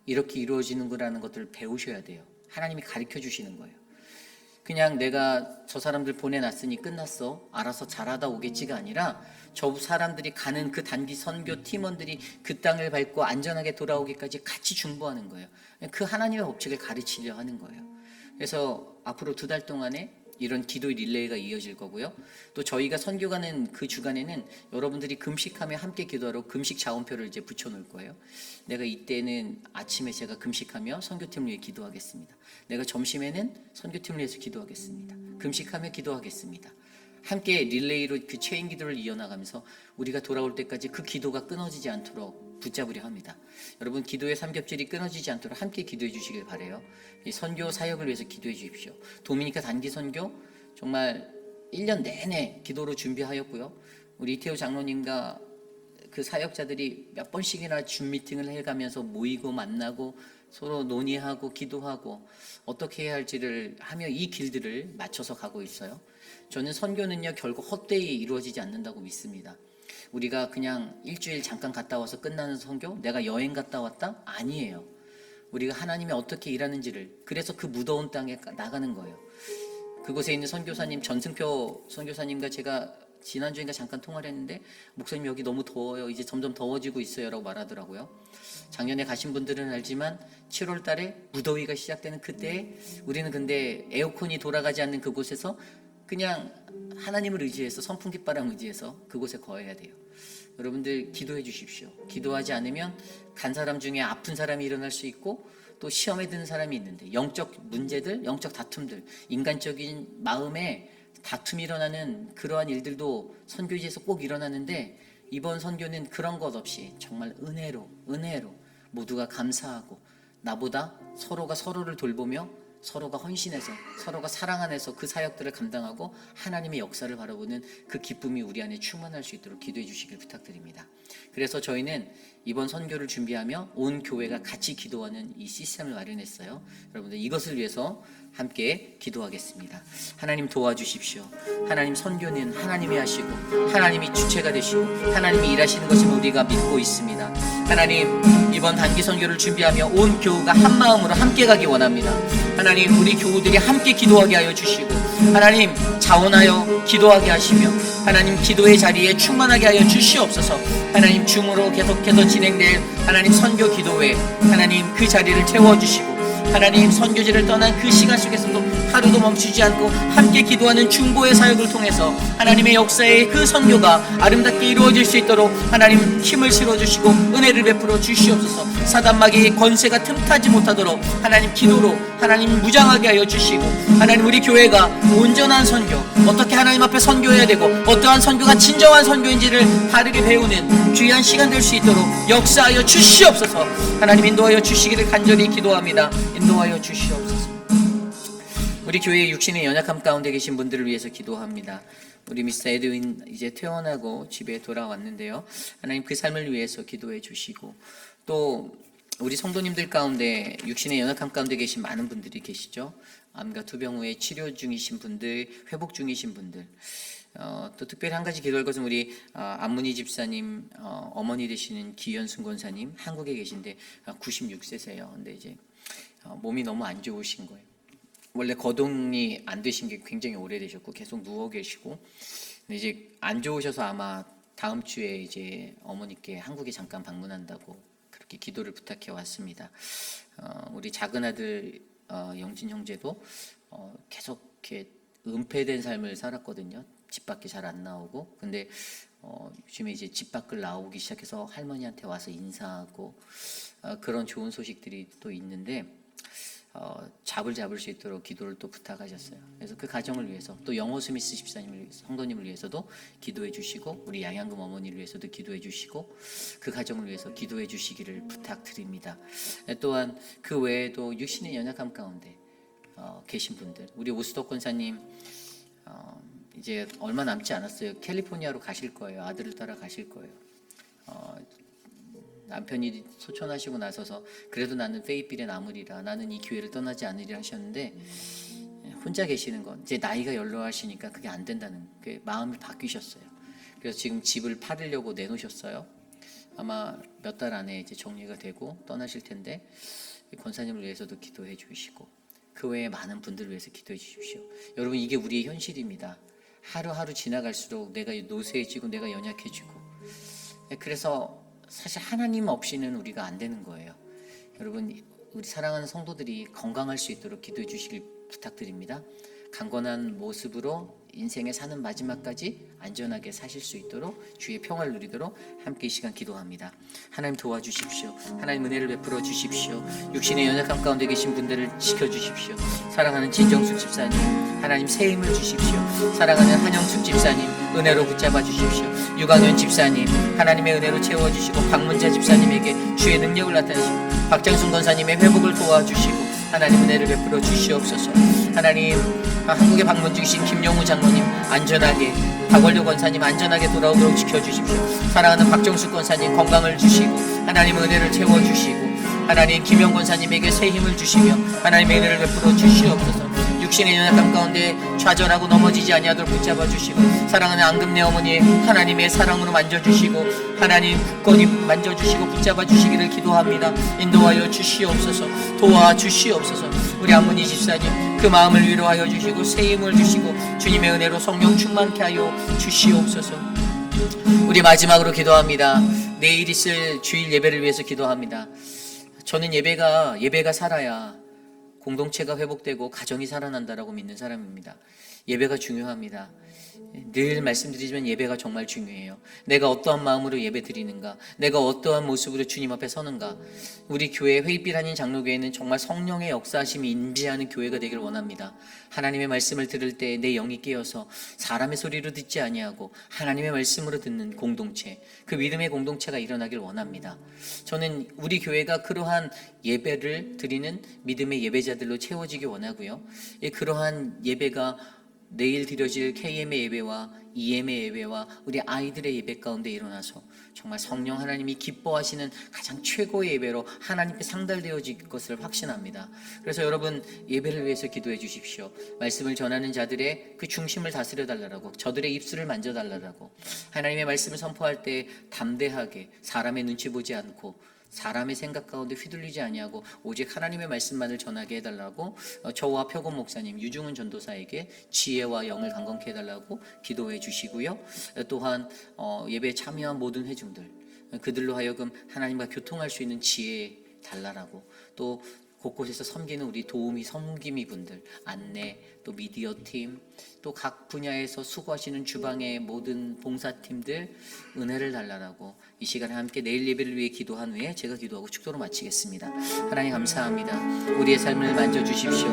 이렇게 이루어지는구라는 것들을 배우셔야 돼요. 하나님이 가르쳐 주시는 거예요. 그냥 내가 저 사람들 보내놨으니 끝났어, 알아서 잘하다 오겠지가 아니라 저 사람들이 가는 그 단기 선교 팀원들이 그 땅을 밟고 안전하게 돌아오기까지 같이 중보하는 거예요. 그 하나님의 법칙을 가르치려 하는 거예요. 그래서 앞으로 2달 동안에 이런 기도 릴레이가 이어질 거고요. 또 저희가 선교 가는 그 주간에는 여러분들이 금식하며 함께 기도하러 금식 자원표를 이제 붙여놓을 거예요. 내가 이때는 아침에 제가 금식하며 선교팀을 위해 기도하겠습니다. 내가 점심에는 선교팀을 위해서 기도하겠습니다. 금식하며 기도하겠습니다. 함께 릴레이로 그 체인 기도를 이어나가면서 우리가 돌아올 때까지 그 기도가 끊어지지 않도록 붙잡으려 합니다. 여러분 기도의 삼겹줄이 끊어지지 않도록 함께 기도해 주시길 바라요. 이 선교 사역을 위해서 기도해 주십시오. 도미니카 단기 선교 정말 1년 내내 기도로 준비하였고요. 우리 이태호 장로님과 그 사역자들이 몇 번씩이나 줌 미팅을 해가면서 모이고 만나고 서로 논의하고 기도하고 어떻게 해야 할지를 하며 이 길들을 맞춰서 가고 있어요. 저는 선교는요 결국 헛되이 이루어지지 않는다고 믿습니다. 우리가 그냥 일주일 잠깐 갔다 와서 끝나는 선교, 내가 여행 갔다 왔다? 아니에요. 우리가 하나님이 어떻게 일하는지를, 그래서 그 무더운 땅에 나가는 거예요. 그곳에 있는 선교사님, 전승표 선교사님과 제가 지난주인가 잠깐 통화를 했는데 목사님 여기 너무 더워요. 이제 점점 더워지고 있어요 라고 말하더라고요. 작년에 가신 분들은 알지만 7월 달에 무더위가 시작되는 그때에 우리는 근데 에어컨이 돌아가지 않는 그곳에서 그냥 하나님을 의지해서 선풍기바람 의지해서 그곳에 거해야 돼요. 여러분들 기도해 주십시오. 기도하지 않으면 간 사람 중에 아픈 사람이 일어날 수 있고 또 시험에 드는 사람이 있는데 영적 문제들, 영적 다툼들, 인간적인 마음에 다툼이 일어나는 그러한 일들도 선교지에서 꼭 일어나는데 이번 선교는 그런 것 없이 정말 은혜로 모두가 감사하고 나보다 서로가 서로를 돌보며 서로가 헌신해서 서로가 사랑 안에서 그 사역들을 감당하고 하나님의 역사를 바라보는 그 기쁨이 우리 안에 충만할 수 있도록 기도해 주시길 부탁드립니다. 그래서 저희는 이번 선교를 준비하며 온 교회가 같이 기도하는 이 시스템을 마련했어요. 여러분들 이것을 위해서 함께 기도하겠습니다. 하나님 도와주십시오. 하나님 선교는 하나님이 하시고 하나님이 주체가 되시고 하나님이 일하시는 것을 우리가 믿고 있습니다. 하나님, 이번 단기 선교를 준비하며 온 교우가 한 마음으로 함께 가기 원합니다. 하나님, 우리 교우들이 함께 기도하게 하여 주시고, 하나님, 자원하여 기도하게 하시며, 하나님, 기도의 자리에 충만하게 하여 주시옵소서. 하나님, 줌으로 계속해서 진행될 하나님 선교 기도회, 하나님 그 자리를 채워주시고, 하나님 선교지를 떠난 그 시간 속에서도 하루도 멈추지 않고 함께 기도하는 중보의 사역을 통해서 하나님의 역사의 그 선교가 아름답게 이루어질 수 있도록 하나님 힘을 실어주시고 은혜를 베풀어 주시옵소서. 사단마귀의 권세가 틈타지 못하도록 하나님 기도로 하나님 무장하게 하여 주시고, 하나님 우리 교회가 온전한 선교, 어떻게 하나님 앞에 선교해야 되고 어떠한 선교가 진정한 선교인지를 바르게 배우는 귀한 시간 될 수 있도록 역사하여 주시옵소서. 하나님 인도하여 주시기를 간절히 기도합니다. 인도하여 주시옵소서. 우리 교회의 육신의 연약함 가운데 계신 분들을 위해서 기도합니다. 우리 미스터 에드윈 이제 퇴원하고 집에 돌아왔는데요, 하나님 그 삶을 위해서 기도해 주시고, 또 우리 성도님들 가운데 육신의 연약함 가운데 계신 많은 분들이 계시죠. 암과 투병 후에 치료 중이신 분들, 회복 중이신 분들, 또 특별히 한 가지 기도할 것은 우리 안문희 집사님 어머니 되시는 기현순 권사님, 한국에 계신데 96세세요. 근데 이제 몸이 너무 안 좋으신 거예요. 원래 거동이 안 되신 게 굉장히 오래되셨고 계속 누워 계시고, 근데 이제 안 좋으셔서 아마 다음 주에 이제 어머니께 한국에 잠깐 방문한다고 그렇게 기도를 부탁해 왔습니다. 우리 작은 아들 영진 형제도 계속 이렇게 은폐된 삶을 살았거든요. 집 밖에 잘 안 나오고. 근데 요즘에 이제 집 밖을 나오기 시작해서 할머니한테 와서 인사하고 그런 좋은 소식들이 또 있는데, 잡을 수 있도록 기도를 또 부탁하셨어요. 그래서 그 가정을 위해서, 또 영호 스미스 집사님을 위해서, 성도님을 위해서도 기도해 주시고, 우리 양양금 어머니를 위해서도 기도해 주시고, 그 가정을 위해서 기도해 주시기를 부탁드립니다. 또한 그 외에도 육신의 연약함 가운데 계신 분들, 우리 오수덕 권사님 이제 얼마 남지 않았어요. 캘리포니아로 가실 거예요. 아들을 따라 가실 거예요. 남편이 소천하시고 나서서 그래도 나는 페이필에 남으리라, 나는 이 교회를 떠나지 않으리라 하셨는데, 혼자 계시는 건 이제 나이가 연로하시니까 그게 안 된다는 그 마음을 바뀌셨어요. 그래서 지금 집을 팔으려고 내놓으셨어요. 아마 몇 달 안에 이제 정리가 되고 떠나실 텐데, 권사님을 위해서도 기도해 주시고, 그 외에 많은 분들을 위해서 기도해 주십시오. 여러분, 이게 우리의 현실입니다. 하루하루 지나갈수록 내가 노쇠해지고 내가 연약해지고, 그래서 사실 하나님 없이는 우리가 안 되는 거예요. 여러분, 우리 사랑하는 성도들이 건강할 수 있도록 기도해 주시길 부탁드립니다. 강건한 모습으로 인생의 사는 마지막까지 안전하게 사실 수 있도록, 주의 평화를 누리도록 함께 이 시간 기도합니다. 하나님 도와주십시오. 하나님 은혜를 베풀어 주십시오. 육신의 연약함 가운데 계신 분들을 지켜주십시오. 사랑하는 진정숙 집사님, 하나님 새 힘을 주십시오. 사랑하는 한영숙 집사님, 은혜로 붙잡아 주십시오. 유강현 집사님, 하나님의 은혜로 채워주시고, 박문자 집사님에게 주의 능력을 나타내시고, 박장순 권사님의 회복을 도와주시고, 하나님 은혜를 베풀어 주시옵소서. 하나님, 한국에 방문 중이신 김영우 장로님 안전하게, 박원료 권사님 안전하게 돌아오도록 지켜주십시오. 사랑하는 박정숙 권사님 건강을 주시고, 하나님 은혜를 채워주시고, 하나님 김영 권사님에게 새 힘을 주시며 하나님의 은혜를 베풀어 주시옵소서. 육신의 연약함 가운데 좌절하고 넘어지지 아니하도록 붙잡아 주시고, 사랑하는 안금네 어머니 하나님의 사랑으로 만져주시고, 하나님 굳건히 만져주시고 붙잡아 주시기를 기도합니다. 인도하여 주시옵소서. 도와주시옵소서. 우리 안문희 집사님 그 마음을 위로하여 주시고 새 힘을 주시고 주님의 은혜로 성령 충만케 하여 주시옵소서. 우리 마지막으로 기도합니다. 내일 있을 주일 예배를 위해서 기도합니다. 저는 예배가 살아야 공동체가 회복되고 가정이 살아난다라고 믿는 사람입니다. 예배가 중요합니다. 늘 말씀드리지만 예배가 정말 중요해요. 내가 어떠한 마음으로 예배 드리는가, 내가 어떠한 모습으로 주님 앞에 서는가. 우리 교회 회의빛 한인 장로교회는 정말 성령의 역사하심이 임재하는 교회가 되길 원합니다. 하나님의 말씀을 들을 때 내 영이 깨어서 사람의 소리로 듣지 아니하고 하나님의 말씀으로 듣는 공동체, 그 믿음의 공동체가 일어나길 원합니다. 저는 우리 교회가 그러한 예배를 드리는 믿음의 예배자들로 채워지기 원하고요. 그러한 예배가 내일 드려질 KM의 예배와 EM의 예배와 우리 아이들의 예배 가운데 일어나서 정말 성령 하나님이 기뻐하시는 가장 최고의 예배로 하나님께 상달되어질 것을 확신합니다. 그래서 여러분 예배를 위해서 기도해 주십시오. 말씀을 전하는 자들의 그 중심을 다스려 달라고, 저들의 입술을 만져 달라고, 하나님의 말씀을 선포할 때 담대하게 사람의 눈치 보지 않고 사람의 생각 가운데 휘둘리지 아니하고 오직 하나님의 말씀만을 전하게 해달라고 저와 표곤 목사님, 유중훈 전도사에게 지혜와 영을 강건케 해달라고 기도해 주시고요. 또한 예배에 참여한 모든 회중들, 그들로 하여금 하나님과 교통할 수 있는 지혜 달라라고, 또 곳곳에서 섬기는 우리 섬김이 분들, 안내, 또 미디어 팀, 또 각 분야에서 수고하시는 주방의 모든 봉사팀들 은혜를 달라라고 이 시간에 함께 내일 예배를 위해 기도한 후에 제가 기도하고 축도로 마치겠습니다. 하나님 감사합니다. 우리의 삶을 만져주십시오.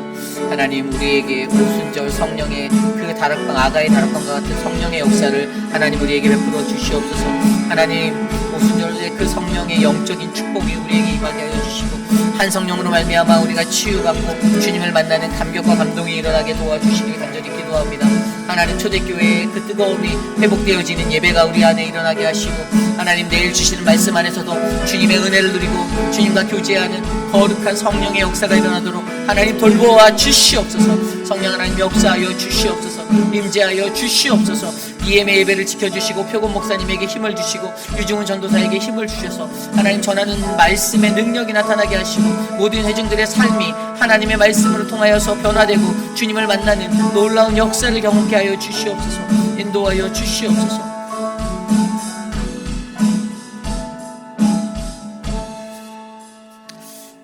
하나님 우리에게 오순절 성령의 그 다락방, 아가의 다락방과 같은 성령의 역사를 하나님 우리에게 베풀어 주시옵소서. 하나님 오순절의 그 성령의 영적인 축복이 우리에게 임하게 하여 주시고 한 성령으로 말미암아 우리가 치유받고 주님을 만나는 감격과 감동이 일어나게 도와주시길 간절히 기도합니다. 하나님 초대교회의 그 뜨거움이 회복되어지는 예배가 우리 안에 일어나게 하시고 하나님 내일 주시는 말씀 안에서도 주님의 은혜를 누리고 주님과 교제하는 거룩한 성령의 역사가 일어나도록 하나님 돌보아 주시옵소서. 성령 하나님 역사하여 주시옵소서. 임재하여 주시옵소서. EM의 예배를 지켜주시고 표곤 목사님에게 힘을 주시고 유중훈 전도사에게 힘을 주셔서 하나님 전하는 말씀의 능력이 나타나게 하시고 모든 회중들의 삶이 하나님의 말씀으로 통하여서 변화되고 주님을 만나는 놀라운 역사를 경험케 하여 주시옵소서. 인도하여 주시옵소서.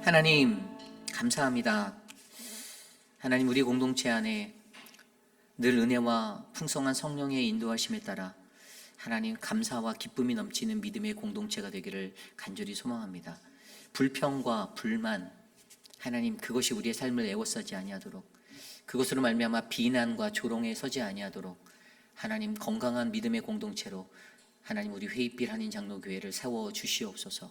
하나님 감사합니다. 하나님 우리 공동체 안에 늘 은혜와 풍성한 성령의 인도하심에 따라 하나님 감사와 기쁨이 넘치는 믿음의 공동체가 되기를 간절히 소망합니다. 불평과 불만, 하나님 그것이 우리의 삶을 애워싸지 아니하도록, 그것으로 말미암아 비난과 조롱에 서지 아니하도록 하나님 건강한 믿음의 공동체로 하나님 우리 회의빌 한인 장로교회를 세워 주시옵소서.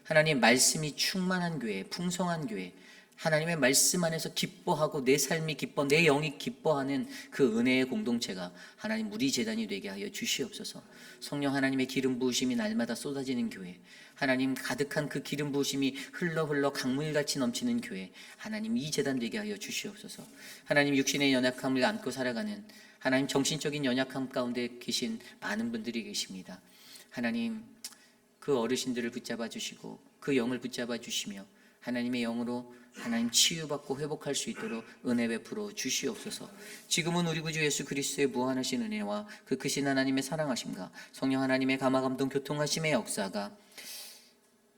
하나님 말씀이 충만한 교회, 풍성한 교회, 하나님의 말씀 안에서 기뻐하고 내 삶이 기뻐, 내 영이 기뻐하는 그 은혜의 공동체가 하나님 우리 재단이 되게 하여 주시옵소서. 성령 하나님의 기름 부으심이 날마다 쏟아지는 교회, 하나님 가득한 그 기름 부으심이 흘러 강물같이 넘치는 교회, 하나님 이 재단 되게 하여 주시옵소서. 하나님 육신의 연약함을 안고 살아가는 하나님 정신적인 연약함 가운데 계신 많은 분들이 계십니다. 하나님 그 어르신들을 붙잡아 주시고 그 영을 붙잡아 주시며 하나님의 영으로 하나님 치유받고 회복할 수 있도록 은혜 베풀어 주시옵소서. 지금은 우리 구주 예수 그리스도의 무한하신 은혜와 그 크신 하나님의 사랑하심과 성령 하나님의 감화감동 교통하심의 역사가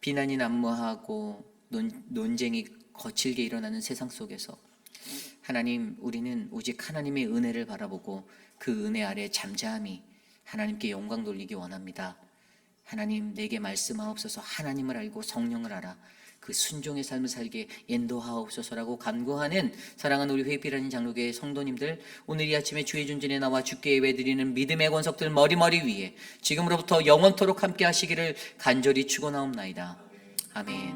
비난이 난무하고 논쟁이 거칠게 일어나는 세상 속에서 하나님 우리는 오직 하나님의 은혜를 바라보고 그 은혜 아래 잠잠히 하나님께 영광 돌리기 원합니다. 하나님 내게 말씀하옵소서. 하나님을 알고 성령을 알아 그 순종의 삶을 살게 인도하옵소서라고 간구하는 사랑하는 우리 회의빌 한인 장로교회 성도님들, 오늘 이 아침에 주의 존전에 나와 주께 예배드리는 믿음의 권석들 머리머리 위에 지금으로부터 영원토록 함께 하시기를 간절히 축원하옵나이다. 아멘.